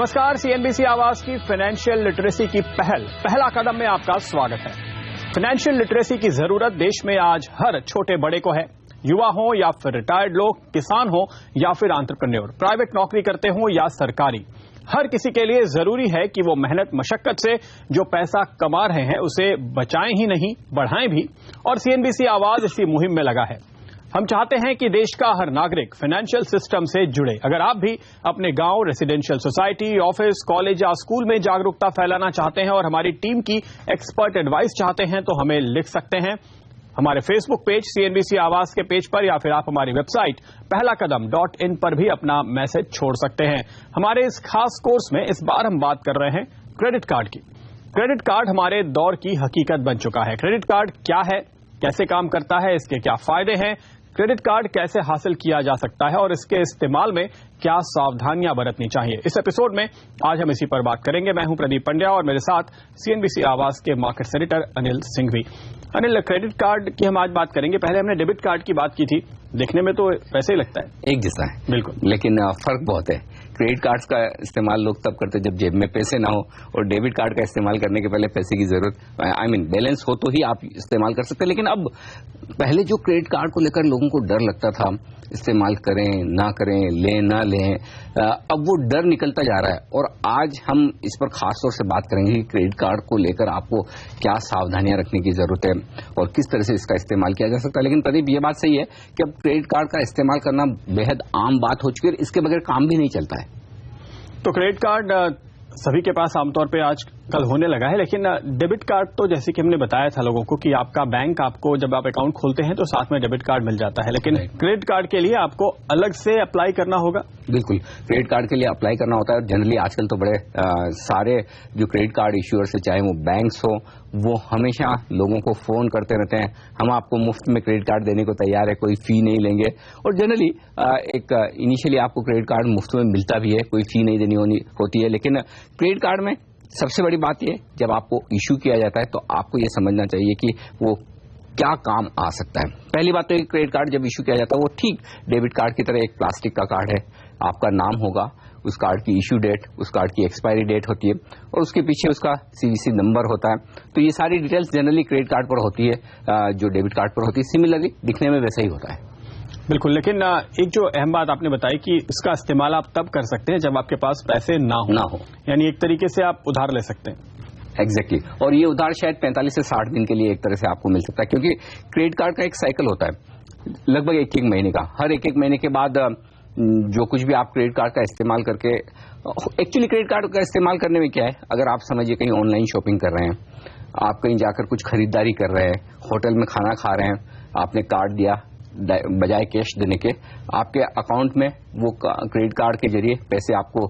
नमस्कार, सीएनबीसी आवाज की फाइनेंशियल लिटरेसी की पहला कदम में आपका स्वागत है। फाइनेंशियल लिटरेसी की जरूरत देश में आज हर छोटे बड़े को है। युवा हो या फिर रिटायर्ड लोग, किसान हो या फिर एंटरप्रेन्योर, प्राइवेट नौकरी करते हो या सरकारी, हर किसी के लिए जरूरी है कि वो मेहनत मशक्कत से जो पैसा कमा रहे हैं उसे बचाएं ही नहीं, बढ़ाएं भी। और सीएनबीसी आवाज इसी मुहिम में लगा है। हम चाहते हैं कि देश का हर नागरिक फाइनेंशियल सिस्टम से जुड़े। अगर आप भी अपने गांव, रेसिडेंशियल सोसाइटी, ऑफिस, कॉलेज या स्कूल में जागरूकता फैलाना चाहते हैं और हमारी टीम की एक्सपर्ट एडवाइस चाहते हैं तो हमें लिख सकते हैं हमारे फेसबुक पेज सीएनबीसी आवाज के पेज पर, या फिर आप हमारी वेबसाइट pehlakadam.in पर भी अपना मैसेज छोड़ सकते हैं। हमारे इस खास कोर्स में इस बार हम बात कर रहे हैं क्रेडिट कार्ड की। क्रेडिट कार्ड हमारे दौर की हकीकत बन चुका है। क्रेडिट कार्ड क्या है, कैसे काम करता है, इसके क्या फायदे हैं, क्रेडिट कार्ड कैसे हासिल किया जा सकता है और इसके इस्तेमाल में क्या सावधानियां बरतनी चाहिए। इस एपिसोड में आज हम इसी पर बात करेंगे। मैं हूं प्रदीप पंड्या और मेरे साथ सीएनबीसी आवाज के market editor Anil Singhvi. Anil, credit card की हम आज बात करेंगे। पहले हमने डेबिट कार्ड की बात की थी। देखने में तो वैसे ही लगता है, एक जैसा है बिल्कुल, लेकिन फर्क बहुत है। क्रेडिट कार्ड्स का इस्तेमाल लोग तब करते जब जेब में पैसे ना हो, और डेबिट कार्ड का इस्तेमाल करने के पहले पैसे की जरूरत बैलेंस हो तो ही आप इस्तेमाल कर सकते हैं। लेकिन अब पहले जो क्रेडिट कार्ड को लेकर लोगों को डर लगता था, इस्तेमाल करें ना करें, लें ना लें, अब वो डर निकलता जा रहा है। और आज हम इस पर खास तौर से बात करेंगे कि क्रेडिट कार्ड को लेकर आपको क्या सावधानियां रखने की जरूरत है और किस तरह से इसका इस्तेमाल किया जा सकता है। लेकिन प्रदीप, ये बात सही है कि अब क्रेडिट कार्ड का इस्तेमाल करना बेहद आम बात हो चुकी है। इसके बगैर काम भी नहीं चलता है। तो क्रेडिट कार्ड सभी के पास आमतौर पे आजकल होने लगा है, लेकिन डेबिट कार्ड तो जैसे कि हमने बताया था लोगों को कि आपका बैंक आपको जब आप अकाउंट खोलते हैं तो साथ में डेबिट कार्ड मिल जाता है, लेकिन क्रेडिट कार्ड के लिए आपको अलग से अप्लाई करना होगा। बिल्कुल, क्रेडिट कार्ड के लिए अप्लाई करना होता है। जनरली आजकल तो बड़े सारे जो क्रेडिट कार्ड इश्यूअर्स है, चाहे वो बैंक्स हो, वो हमेशा लोगों को फोन करते रहते हैं, हम आपको मुफ्त में क्रेडिट कार्ड देने को तैयार है, कोई फी नहीं लेंगे। और जनरली एक इनिशियली आपको क्रेडिट कार्ड मुफ्त में मिलता भी है, कोई फी नहीं देनी होती है। लेकिन क्रेडिट कार्ड में सबसे बड़ी बात यह, जब आपको इश्यू किया जाता है तो आपको ये समझना चाहिए कि वो क्या काम आ सकता है। पहली बात तो क्रेडिट कार्ड जब इश्यू किया जाता है वो ठीक डेबिट कार्ड की तरह एक प्लास्टिक का कार्ड है। आपका नाम होगा, उस कार्ड की इश्यू डेट, उस कार्ड की एक्सपायरी डेट होती है और उसके पीछे उसका सीवीसी नंबर होता है। तो ये सारी डिटेल्स जनरली क्रेडिट कार्ड पर होती है, जो डेबिट कार्ड पर होती है। सिमिलरली दिखने में वैसा ही होता है। बिल्कुल, लेकिन एक जो अहम बात आपने बताई कि इसका इस्तेमाल आप तब कर सकते हैं जब आपके पास पैसे ना हो, यानी एक तरीके से आप उधार ले सकते हैं। एग्जैक्टली और ये उधार शायद 45 से 60 दिन के लिए एक तरह से आपको मिल सकता है, क्योंकि क्रेडिट कार्ड का एक साइकिल होता है लगभग एक महीने का। हर एक महीने के बाद जो कुछ भी आप क्रेडिट कार्ड का इस्तेमाल करके, एक्चुअली क्रेडिट कार्ड का इस्तेमाल करने में क्या है, अगर आप समझिए कहीं ऑनलाइन शॉपिंग कर रहे हैं, आप कहीं जाकर कुछ खरीदारी कर रहे हैं, होटल में खाना खा रहे हैं, आपने कार्ड दिया, बजाय कैश देने के आपके अकाउंट में वो क्रेडिट कार्ड के जरिए पैसे आपको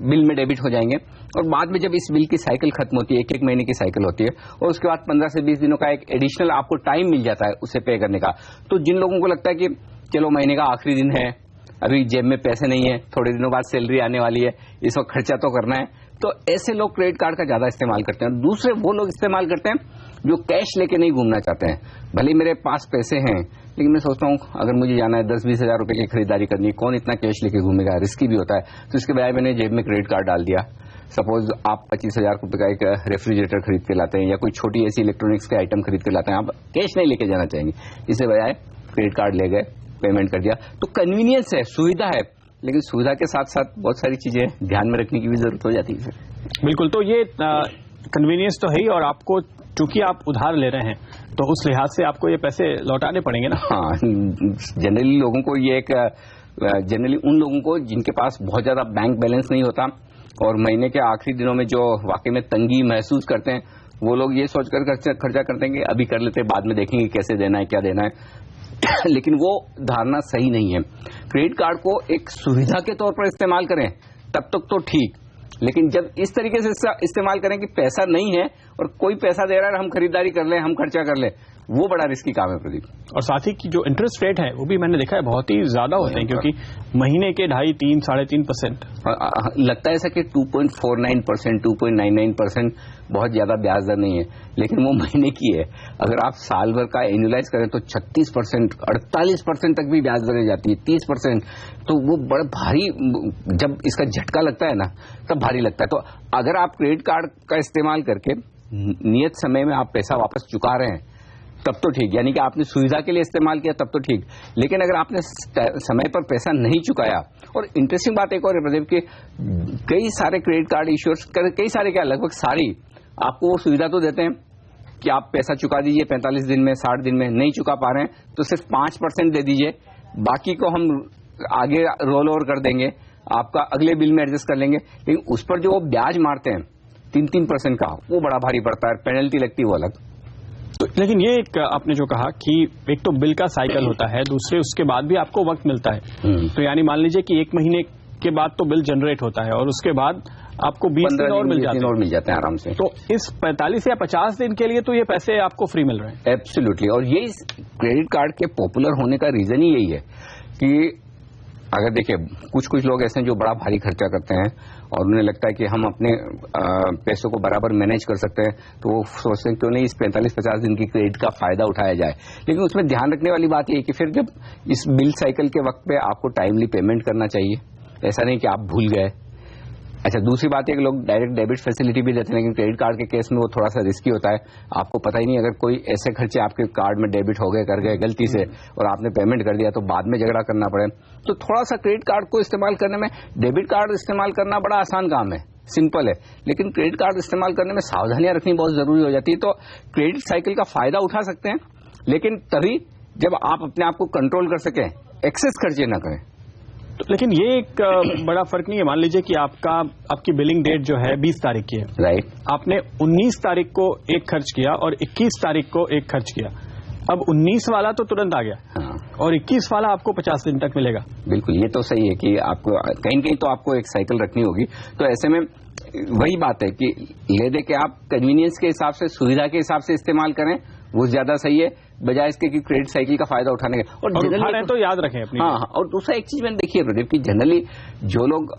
बिल में डेबिट हो जाएंगे। और बाद में जब इस बिल की साइकिल खत्म होती है, एक महीने की साइकिल होती है, और उसके बाद 15 से 20 दिनों का एक एडिशनल आपको टाइम मिल जाता है उसे पे करने का। तो जिन लोगों को लगता है कि चलो महीने का आखिरी दिन है, अभी जेब में पैसे नहीं है, थोड़े दिनों बाद सैलरी आने वाली है, इस वक्त खर्चा तो करना है, तो ऐसे लोग क्रेडिट कार्ड का ज्यादा इस्तेमाल करते हैं। दूसरे वो लोग इस्तेमाल करते हैं जो कैश लेके नहीं घूमना चाहते हैं। भले मेरे पास पैसे हैं, लेकिन मैं सोचता हूँ अगर मुझे जाना है 10-20 हजार रुपए की खरीदारी करनी है, कौन इतना कैश लेके घूमेगा, रिस्की भी होता है। तो इसके बजाय मैंने जेब में क्रेडिट कार्ड डाल दिया। सपोज आप 25 हजार रुपए का एक रेफ्रिजरेटर खरीद के लाते हैं या कोई छोटी ऐसी इलेक्ट्रॉनिक्स के आइटम खरीद के लाते हैं, आप कैश नहीं लेके जाना चाहेंगे, इससे बजाय क्रेडिट कार्ड ले गए, पेमेंट कर दिया। तो कन्वीनियंस है, सुविधा है, लेकिन सुविधा के साथ साथ बहुत सारी चीजें ध्यान में रखने की भी जरूरत हो जाती है। बिल्कुल, तो ये कन्वीनियंस तो है ही, और आपको चूंकि आप उधार ले रहे हैं तो उस लिहाज से आपको ये पैसे लौटाने पड़ेंगे ना। हाँ, जनरली लोगों को ये एक जनरली उन लोगों को जिनके पास बहुत ज्यादा बैंक बैलेंस नहीं होता और महीने के आखिरी दिनों में जो वाकई में तंगी महसूस करते हैं, वो लोग ये सोचकर खर्चा करते हैं कि अभी कर लेते हैं, बाद में देखेंगे कैसे देना है, क्या देना है। लेकिन वो धारणा सही नहीं है। क्रेडिट कार्ड को एक सुविधा के तौर पर इस्तेमाल करें तब तक तो ठीक, लेकिन जब इस तरीके से इस्तेमाल करें कि पैसा नहीं है और कोई पैसा दे रहा है, हम खरीदारी कर लें, हम खर्चा कर लें, वो बड़ा रिस्की काम है प्रदीप। और साथ ही की जो इंटरेस्ट रेट है वो भी मैंने देखा है बहुत ही ज्यादा होते हैं, क्योंकि महीने के 2.5, 3, 3.5%। लगता है ऐसा कि 2.49%, 2.99% बहुत ज्यादा ब्याज दर नहीं है, लेकिन वो महीने की है। अगर आप साल भर का एनुअलाइज करें तो 36%, 48% तक भी ब्याज दरें जाती है, 30%। तो वो बड़ा भारी, जब इसका झटका लगता है ना तब भारी लगता है। तो अगर आप क्रेडिट कार्ड का इस्तेमाल करके नियत समय में आप पैसा वापस चुका रहे हैं तब तो ठीक, यानी कि आपने सुविधा के लिए इस्तेमाल किया तब तो ठीक। लेकिन अगर आपने समय पर पैसा नहीं चुकाया, और इंटरेस्टिंग बात एक और है प्रदीप कि कई सारे क्रेडिट कार्ड इश्यूअर्स, कई सारे क्या लगभग सारी आपको वो सुविधा तो देते हैं कि आप पैसा चुका दीजिए 45 दिन में, 60 दिन में। नहीं चुका पा रहे हैं तो सिर्फ 5% दे दीजिए, बाकी को हम आगे रोल ओवर कर देंगे, आपका अगले बिल में एडजस्ट कर लेंगे। लेकिन उस पर जो वो ब्याज मारते हैं 3% का, वो बड़ा भारी पड़ता है, पेनल्टी लगती है वो अलग। तो लेकिन ये एक आपने जो कहा कि एक तो बिल का साइकिल होता है, दूसरे उसके बाद भी आपको वक्त मिलता है। तो यानी मान लीजिए कि 1 महीने के बाद तो बिल जनरेट होता है और उसके बाद आपको 20 दिन और मिल जाते हैं आराम से। तो इस 45 या 50 दिन के लिए तो ये पैसे आपको फ्री मिल रहे हैं। एब्सोल्युटली। और ये क्रेडिट कार्ड के पॉपुलर होने का रीजन ही यही है कि अगर देखिए कुछ लोग ऐसे हैं जो बड़ा भारी खर्चा करते हैं और उन्हें लगता है कि हम अपने पैसों को बराबर मैनेज कर सकते हैं, तो वो सोचते हैं क्यों नहीं इस 45-50 दिन की क्रेडिट का फायदा उठाया जाए। लेकिन उसमें ध्यान रखने वाली बात यह है कि फिर जब इस बिल साइकिल के वक्त पे आपको टाइमली पेमेंट करना चाहिए, ऐसा नहीं कि आप भूल गए। अच्छा, दूसरी बात है कि लोग डायरेक्ट डेबिट फैसिलिटी भी देते हैं, लेकिन क्रेडिट कार्ड के केस में वो थोड़ा सा रिस्की होता है। आपको पता ही नहीं, अगर कोई ऐसे खर्चे आपके कार्ड में डेबिट हो गए, कर गए गलती से, और आपने पेमेंट कर दिया तो बाद में झगड़ा करना पड़े। तो थोड़ा सा क्रेडिट कार्ड को इस्तेमाल करने में, डेबिट कार्ड इस्तेमाल करना बड़ा आसान काम है, सिंपल है, लेकिन क्रेडिट कार्ड इस्तेमाल करने में सावधानियां रखनी बहुत जरूरी हो जाती है। तो क्रेडिट साइकिल का फायदा उठा सकते हैं, लेकिन तभी जब आप अपने आप को कंट्रोल कर सकें, एक्सेस खर्चे ना करें। तो लेकिन ये एक बड़ा फर्क नहीं है। मान लीजिए कि आपकी बिलिंग डेट जो है 20 तारीख की है, राइट। आपने 19 तारीख को एक खर्च किया और 21 तारीख को एक खर्च किया। अब 19 वाला तो तुरंत आ गया, हाँ, और 21 वाला आपको 50 दिन तक मिलेगा। बिल्कुल, ये तो सही है कि आपको कहीं कहीं तो आपको एक साइकिल रखनी होगी। तो ऐसे में वही बात है कि ले दे के आप कन्वीनियंस के हिसाब से, सुविधा के हिसाब से इस्तेमाल करें, वो ज्यादा सही है, बजाय इसके कि क्रेडिट साइकिल का फायदा उठाने का। और जनरली तो याद रखें अपनी। हाँ, और दूसरा एक चीज मैंने देखी है प्रदीप की जनरली जो लोग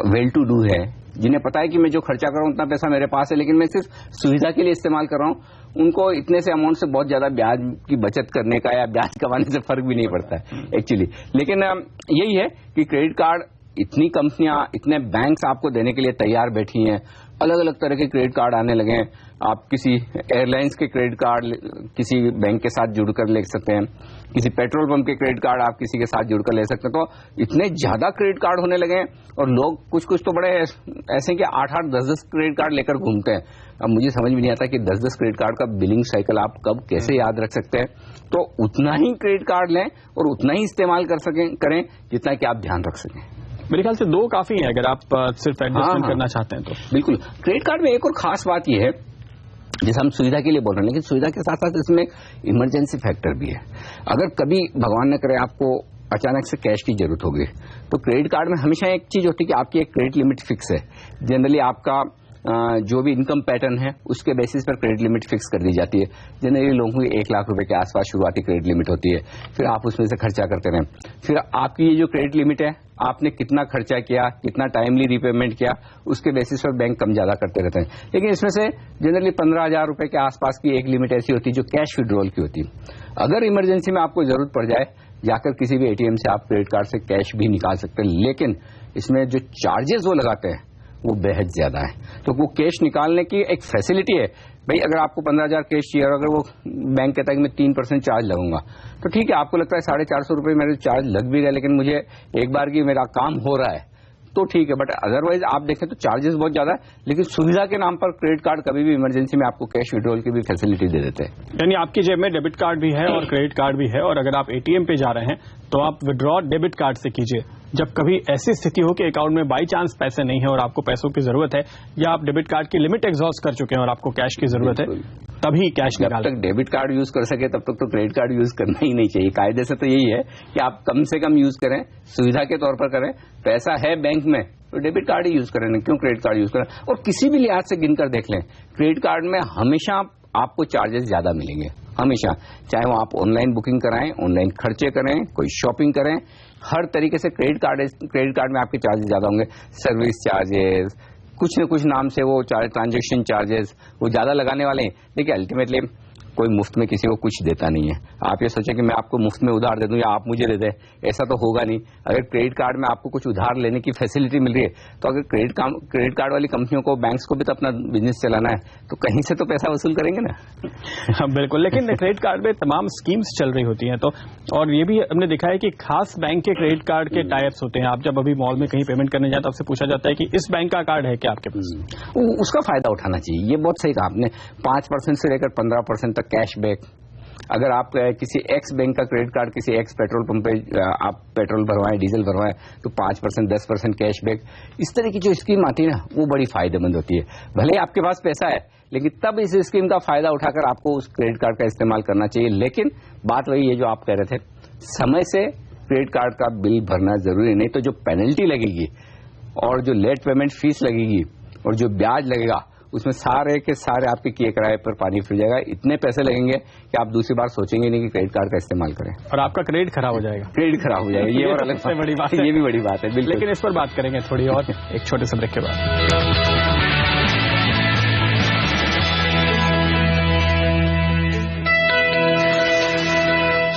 वेल टू डू है, जिन्हें पता है कि मैं जो खर्चा कर रहा हूं उतना पैसा मेरे पास है, लेकिन मैं सिर्फ सुविधा के लिए इस्तेमाल कर रहा हूं, उनको इतने से अमाउंट से बहुत ज्यादा ब्याज की बचत करने का या ब्याज कमाने से फर्क भी नहीं पड़ता है एक्चुअली। लेकिन यही है कि क्रेडिट कार्ड, इतनी कंपनियां, इतने बैंक्स आपको देने के लिए तैयार बैठी हैं। अलग अलग तरह के क्रेडिट कार्ड आने लगे हैं। आप किसी एयरलाइंस के क्रेडिट कार्ड किसी बैंक के साथ जुड़कर ले सकते हैं, किसी पेट्रोल पंप के क्रेडिट कार्ड आप किसी के साथ जुड़कर ले सकते हैं। तो इतने ज्यादा क्रेडिट कार्ड होने लगे हैं, और लोग कुछ तो बड़े ऐसे कि 8-8, 10-10 क्रेडिट कार्ड लेकर घूमते हैं। अब मुझे समझ में नहीं आता कि 10-10 क्रेडिट कार्ड का बिलिंग साइकिल आप कब कैसे याद रख सकते हैं। तो उतना ही क्रेडिट कार्ड लें और उतना ही इस्तेमाल करें जितना कि आप ध्यान रख सकें। मेरे ख्याल से 2 काफी है अगर आप सिर्फ एडजस्टमेंट करना चाहते हैं तो। बिल्कुल। क्रेडिट कार्ड में एक और खास बात यह है, जैसे हम सुविधा के लिए बोल रहे हैं, लेकिन सुविधा के साथ साथ इसमें इमरजेंसी फैक्टर भी है। अगर कभी भगवान न करे आपको अचानक से कैश की जरूरत होगी, तो क्रेडिट कार्ड में हमेशा एक चीज होती है कि आपकी एक क्रेडिट लिमिट फिक्स है। जनरली आपका जो भी इनकम पैटर्न है उसके बेसिस पर क्रेडिट लिमिट फिक्स कर दी जाती है। जनरली लोगों की 1 लाख रुपए के आसपास शुरुआती क्रेडिट लिमिट होती है, फिर आप उसमें से खर्चा करते रहें। फिर आपकी ये जो क्रेडिट लिमिट है, आपने कितना खर्चा किया, कितना टाइमली रीपेमेंट किया, उसके बेसिस पर बैंक कम ज्यादा करते रहते हैं। लेकिन इसमें से जनरली 15,000 रुपए के आसपास की एक लिमिट ऐसी होती है जो कैश विड्रॉल की होती है। अगर इमरजेंसी में आपको जरूरत पड़ जाए, जाकर किसी भी एटीएम से आप क्रेडिट कार्ड से कैश भी निकाल सकते हैं, लेकिन इसमें जो चार्जेस वो लगाते हैं वो बेहद ज्यादा है। तो वो कैश निकालने की एक फैसिलिटी है। भाई अगर आपको 15,000 कैश चाहिए और अगर वो बैंक कहता है कि मैं 3% चार्ज लगूंगा, तो ठीक है, आपको लगता है 450 रुपए मेरे चार्ज लग भी गए, लेकिन मुझे एक बार की मेरा काम हो रहा है तो ठीक है। बट अदरवाइज आप देखें तो चार्जेस बहुत ज्यादा है। लेकिन सुविधा के नाम पर क्रेडिट कार्ड कभी भी इमरजेंसी में आपको कैश विड्रॉल की भी फैसिलिटी दे देते हैं। यानी आपकी जेब में डेबिट कार्ड भी है और क्रेडिट कार्ड भी है, और अगर आप एटीएम पे जा रहे हैं तो आप विड्रॉ डेबिट कार्ड से कीजिए। जब कभी ऐसी स्थिति हो कि अकाउंट में बाई चांस पैसे नहीं है और आपको पैसों की जरूरत है, या आप डेबिट कार्ड की लिमिट एग्जॉस्ट कर चुके हैं और आपको कैश की जरूरत है, तभी कैश निकालें। जब तक डेबिट कार्ड यूज कर सके तब तक तो क्रेडिट कार्ड यूज करना ही नहीं चाहिए। कायदे से तो यही है कि आप कम से कम यूज करें, सुविधा के तौर पर करें। पैसा है बैंक में तो डेबिट कार्ड ही यूज करें, क्यों क्रेडिट कार्ड यूज करें। और किसी भी लिहाज से गिनकर देख लें, क्रेडिट कार्ड में हमेशा आपको चार्जेस ज्यादा मिलेंगे। हमेशा, चाहे वो आप ऑनलाइन बुकिंग कराएं, ऑनलाइन खर्चे करें, कोई शॉपिंग करें, हर तरीके से क्रेडिट कार्ड में आपके चार्जेस ज्यादा होंगे, सर्विस चार्जेस, कुछ न कुछ नाम से वो ट्रांजैक्शन चार्जेस वो ज्यादा लगाने वाले हैं। देखिए अल्टीमेटली कोई मुफ्त में किसी को कुछ देता नहीं है। आप ये सोचें कि मैं आपको मुफ्त में उधार दे दूं या आप मुझे दे दें, ऐसा तो होगा नहीं। अगर क्रेडिट कार्ड में आपको कुछ उधार लेने की फैसिलिटी मिल रही है तो अगर क्रेडिट कार्ड वाली कंपनियों को, बैंक्स को भी तो अपना बिजनेस चलाना है, तो कहीं से तो पैसा वसूल करेंगे ना। हाँ, बिल्कुल। लेकिन क्रेडिट कार्ड में तमाम स्कीम्स चल रही होती हैं, तो और ये भी हमने देखा है कि खास बैंक के क्रेडिट कार्ड के टाइप्स होते हैं। आप जब अभी मॉल में कहीं पेमेंट करने जाए तो आपसे पूछा जाता है कि इस बैंक का कार्ड है क्या आपके पास, उसका फायदा उठाना चाहिए। ये बहुत सही कहा आपने। 5% से लेकर 15% तक कैशबैक। अगर आप किसी एक्स बैंक का क्रेडिट कार्ड किसी एक्स पेट्रोल पंप पे आप पेट्रोल भरवाएं, डीजल भरवाएं तो 5%, 10% कैशबैक, इस तरह की जो स्कीम आती है ना वो बड़ी फायदेमंद होती है। भले आपके पास पैसा है लेकिन तब इस स्कीम का फायदा उठाकर आपको उस क्रेडिट कार्ड का इस्तेमाल करना चाहिए। लेकिन बात वही है जो आप कह रहे थे, समय से क्रेडिट कार्ड का बिल भरना जरूरी, नहीं तो जो पेनल्टी लगेगी और जो लेट पेमेंट फीस लगेगी और जो ब्याज लगेगा उसमें सारे के सारे आपके किए किराए पर पानी फिर जाएगा। इतने पैसे लगेंगे कि आप दूसरी बार सोचेंगे नहीं कि क्रेडिट कार्ड का इस्तेमाल करें, और आपका क्रेडिट खराब हो जाएगा। क्रेडिट खराब हो जाएगा, ये और अलग सबसे बड़ी बात है। ये भी बड़ी बात है, बिल्कुल। लेकिन इस पर बात करेंगे थोड़ी और एक छोटे से ब्रेक के बाद।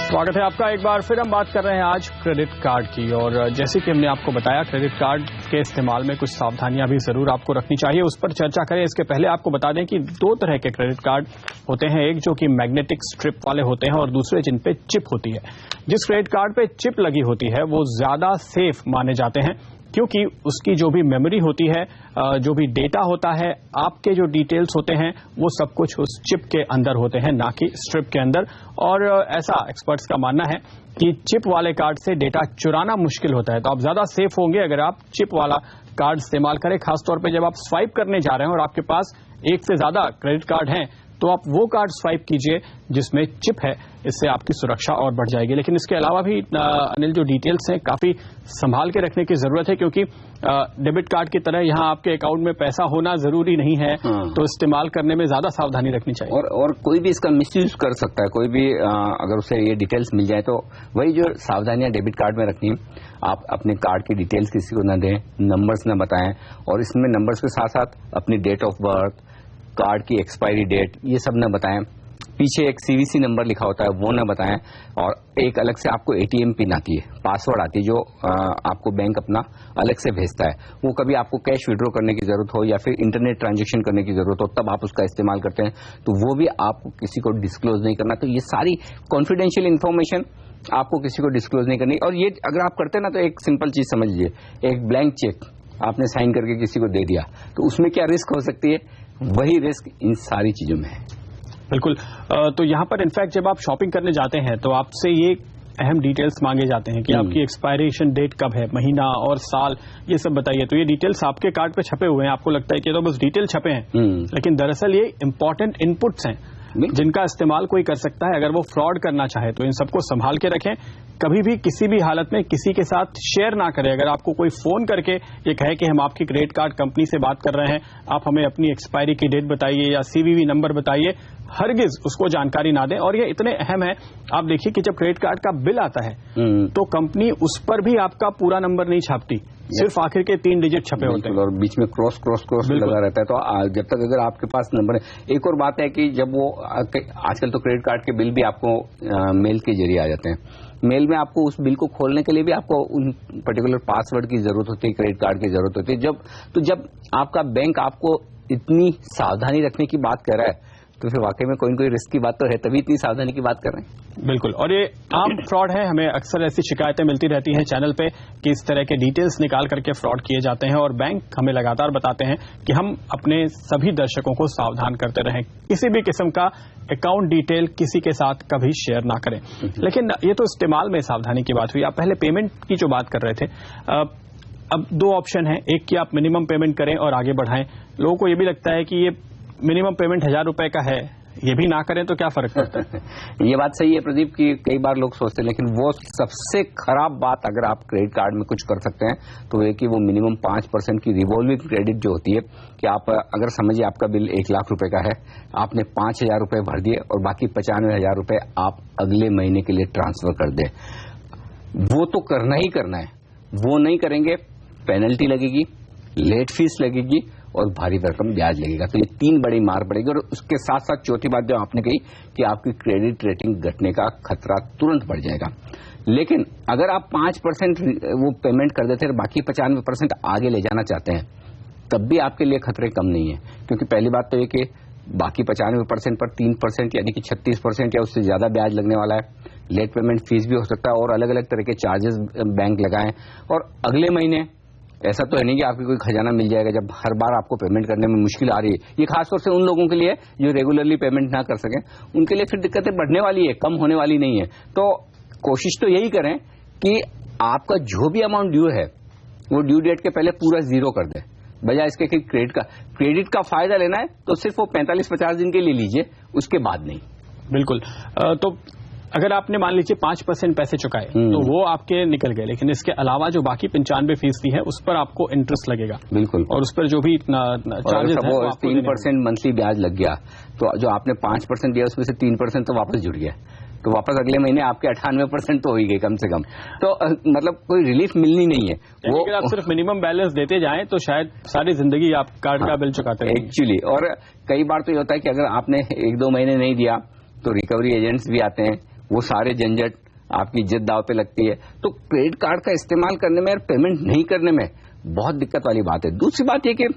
स्वागत है आपका एक बार फिर। हम बात कर रहे हैं आज क्रेडिट कार्ड की, और जैसे कि हमने आपको बताया क्रेडिट कार्ड के इस्तेमाल में कुछ सावधानियां भी जरूर आपको रखनी चाहिए, उस पर चर्चा करें। इसके पहले आपको बता दें कि दो तरह के क्रेडिट कार्ड होते हैं, एक जो कि मैग्नेटिक स्ट्रिप वाले होते हैं और दूसरे जिन पे चिप होती है। जिस क्रेडिट कार्ड पे चिप लगी होती है वो ज्यादा सेफ माने जाते हैं, क्योंकि उसकी जो भी मेमोरी होती है, जो भी डेटा होता है, आपके जो डिटेल्स होते हैं वो सब कुछ उस चिप के अंदर होते हैं, ना कि स्ट्रिप के अंदर। और ऐसा एक्सपर्ट्स का मानना है कि चिप वाले कार्ड से डेटा चुराना मुश्किल होता है, तो आप ज्यादा सेफ होंगे अगर आप चिप वाला कार्ड इस्तेमाल करें। खासतौर पर जब आप स्वाइप करने जा रहे हैं और आपके पास एक से ज्यादा क्रेडिट कार्ड हैं तो आप वो कार्ड स्वाइप कीजिए जिसमें चिप है, इससे आपकी सुरक्षा और बढ़ जाएगी। लेकिन इसके अलावा भी अनिल, जो डिटेल्स हैं काफी संभाल के रखने की जरूरत है, क्योंकि डेबिट कार्ड की तरह यहाँ आपके अकाउंट में पैसा होना जरूरी नहीं है, तो इस्तेमाल करने में ज्यादा सावधानी रखनी चाहिए। और कोई भी इसका मिसयूज कर सकता है, कोई भी अगर उसे ये डिटेल्स मिल जाए तो वही जो सावधानियां डेबिट कार्ड में रखनी है, आप अपने कार्ड की डिटेल्स किसी को न दें, नंबर्स न बताएं, और इसमें नंबर्स के साथ साथ अपनी डेट ऑफ बर्थ, कार्ड की एक्सपायरी डेट, ये सब न बताएं। पीछे एक सीवीसी नंबर लिखा होता है वो न बताएं, और एक अलग से आपको एटीएम पिन आती है, पासवर्ड आती है, जो आपको बैंक अपना अलग से भेजता है। वो कभी आपको कैश विड्रॉ करने की जरूरत हो या फिर इंटरनेट ट्रांजैक्शन करने की जरूरत हो तब आप उसका इस्तेमाल करते हैं, तो वो भी आपको किसी को डिस्क्लोज नहीं करना। तो ये सारी कॉन्फिडेंशियल इन्फॉर्मेशन आपको किसी को डिस्क्लोज नहीं करनी। और ये अगर आप करते हैं ना, तो एक सिंपल चीज समझ लीजिए, एक ब्लैंक चेक आपने साइन करके किसी को दे दिया तो उसमें क्या रिस्क हो सकती है, वही रिस्क इन सारी चीजों में है। बिल्कुल। तो यहाँ पर इनफैक्ट जब आप शॉपिंग करने जाते हैं तो आपसे ये अहम डिटेल्स मांगे जाते हैं कि आपकी एक्सपायरेशन डेट कब है, महीना और साल, ये सब बताइए। तो ये डिटेल्स आपके कार्ड पे छपे हुए हैं, आपको लगता है कि तो बस डिटेल छपे हैं, लेकिन दरअसल ये इंपॉर्टेंट इनपुट्स हैं जिनका इस्तेमाल कोई कर सकता है अगर वो फ्रॉड करना चाहे। तो इन सबको संभाल के रखें, कभी भी किसी भी हालत में किसी के साथ शेयर ना करें। अगर आपको कोई फोन करके ये कहे कि हम आपकी क्रेडिट कार्ड कंपनी से बात कर रहे हैं, आप हमें अपनी एक्सपायरी की डेट बताइए या सीवीवी नंबर बताइए, हरगिज उसको जानकारी ना दें। और ये इतने अहम है, आप देखिए कि जब क्रेडिट कार्ड का बिल आता है तो कंपनी उस पर भी आपका पूरा नंबर नहीं छापती, सिर्फ आखिर के 3 डिजिट छपे होते हैं और बीच में क्रॉस लगा रहता है। तो जब तक अगर आपके पास नंबर है। एक और बात है कि जब वो आजकल तो क्रेडिट कार्ड के बिल भी आपको मेल के जरिए आ जाते हैं, मेल में आपको उस बिल को खोलने के लिए भी आपको उन पर्टिकुलर पासवर्ड की जरूरत होती है, क्रेडिट कार्ड की जरूरत होती है। जब आपका बैंक आपको इतनी सावधानी रखने की बात कर रहा है तो फिर वाकई में कोई न कोई रिस्क की बात तो है, तभी इतनी सावधानी की बात कर रहे हैं। बिल्कुल। और ये आम फ्रॉड है, हमें अक्सर ऐसी शिकायतें मिलती रहती हैं चैनल पे कि इस तरह के डिटेल्स निकाल करके फ्रॉड किए जाते हैं, और बैंक हमें लगातार बताते हैं कि हम अपने सभी दर्शकों को सावधान करते रहें, किसी भी किस्म का अकाउंट डिटेल किसी के साथ कभी शेयर ना करें। लेकिन ये तो इस्तेमाल में सावधानी की बात हुई। आप पहले पेमेंट की जो बात कर रहे थे, अब 2 ऑप्शन है, एक कि आप मिनिमम पेमेंट करें और आगे बढ़ाएं। लोगों को ये भी लगता है कि ये मिनिमम पेमेंट 1000 रुपए का है ये भी ना करें तो क्या फर्क पड़ता है? ये बात सही है प्रदीप की कई बार लोग सोचते हैं, लेकिन वो सबसे खराब बात अगर आप क्रेडिट कार्ड में कुछ कर सकते हैं तो ये कि वो मिनिमम 5% की रिवॉल्विंग क्रेडिट जो होती है कि आप अगर समझिए आपका बिल 1 लाख रुपए का है, आपने 5,000 रुपए भर दिए और बाकी 95,000 रुपए आप अगले महीने के लिए ट्रांसफर कर दें। वो तो करना ही करना है, वो नहीं करेंगे पेनल्टी लगेगी, लेट फीस लगेगी और भारी भरकम ब्याज लगेगा। तो ये 3 बड़ी मार पड़ेगी। और उसके साथ साथ चौथी बात जो आपने कही कि आपकी क्रेडिट रेटिंग घटने का खतरा तुरंत बढ़ जाएगा। लेकिन अगर आप 5% वो पेमेंट कर देते हैं, बाकी 95% आगे ले जाना चाहते हैं, तब भी आपके लिए खतरे कम नहीं है। क्योंकि पहली बात तो ये कि बाकी 95% पर 3% यानी कि 36% या उससे ज्यादा ब्याज लगने वाला है। लेट पेमेंट फीस भी हो सकता है और अलग अलग तरह के चार्जेस बैंक लगाएं। और अगले महीने ऐसा तो है नहीं कि आपको कोई खजाना मिल जाएगा जब हर बार आपको पेमेंट करने में मुश्किल आ रही है। ये खासतौर से उन लोगों के लिए जो रेगुलरली पेमेंट ना कर सकें, उनके लिए फिर दिक्कतें बढ़ने वाली है, कम होने वाली नहीं है। तो कोशिश तो यही करें कि आपका जो भी अमाउंट ड्यू है वो ड्यू डेट के पहले पूरा 0 कर दे, बजाय इसके कि क्रेडिट का फायदा लेना है तो सिर्फ वो 45-50 दिन के लिए लीजिए, उसके बाद नहीं। बिल्कुल। तो अगर आपने मान लीजिए 5% पैसे चुकाए तो वो आपके निकल गए, लेकिन इसके अलावा जो बाकी 95% है उस पर आपको इंटरेस्ट लगेगा। बिल्कुल। और उस पर जो भी चार्जेस है, 3% मंथली ब्याज लग गया तो जो आपने 5% दिया उसमें से 3% तो वापस जुड़ गया, तो वापस अगले महीने आपके 98% तो हो ही गए कम से कम। तो मतलब कोई रिलीफ मिलनी नहीं है। वो अगर आप सिर्फ मिनिमम बैलेंस देते जाएं तो शायद सारी जिंदगी आप कार्ड का बिल चुकाते रहेंगे। एक्चुअली, और कई बार तो ये होता है कि अगर आपने 1-2 महीने नहीं दिया तो रिकवरी एजेंट्स भी आते हैं, वो सारे झंझट आपकी इज्जत दाव पे लगती है। तो क्रेडिट कार्ड का इस्तेमाल करने में और पेमेंट नहीं करने में बहुत दिक्कत वाली बात है। दूसरी बात यह कि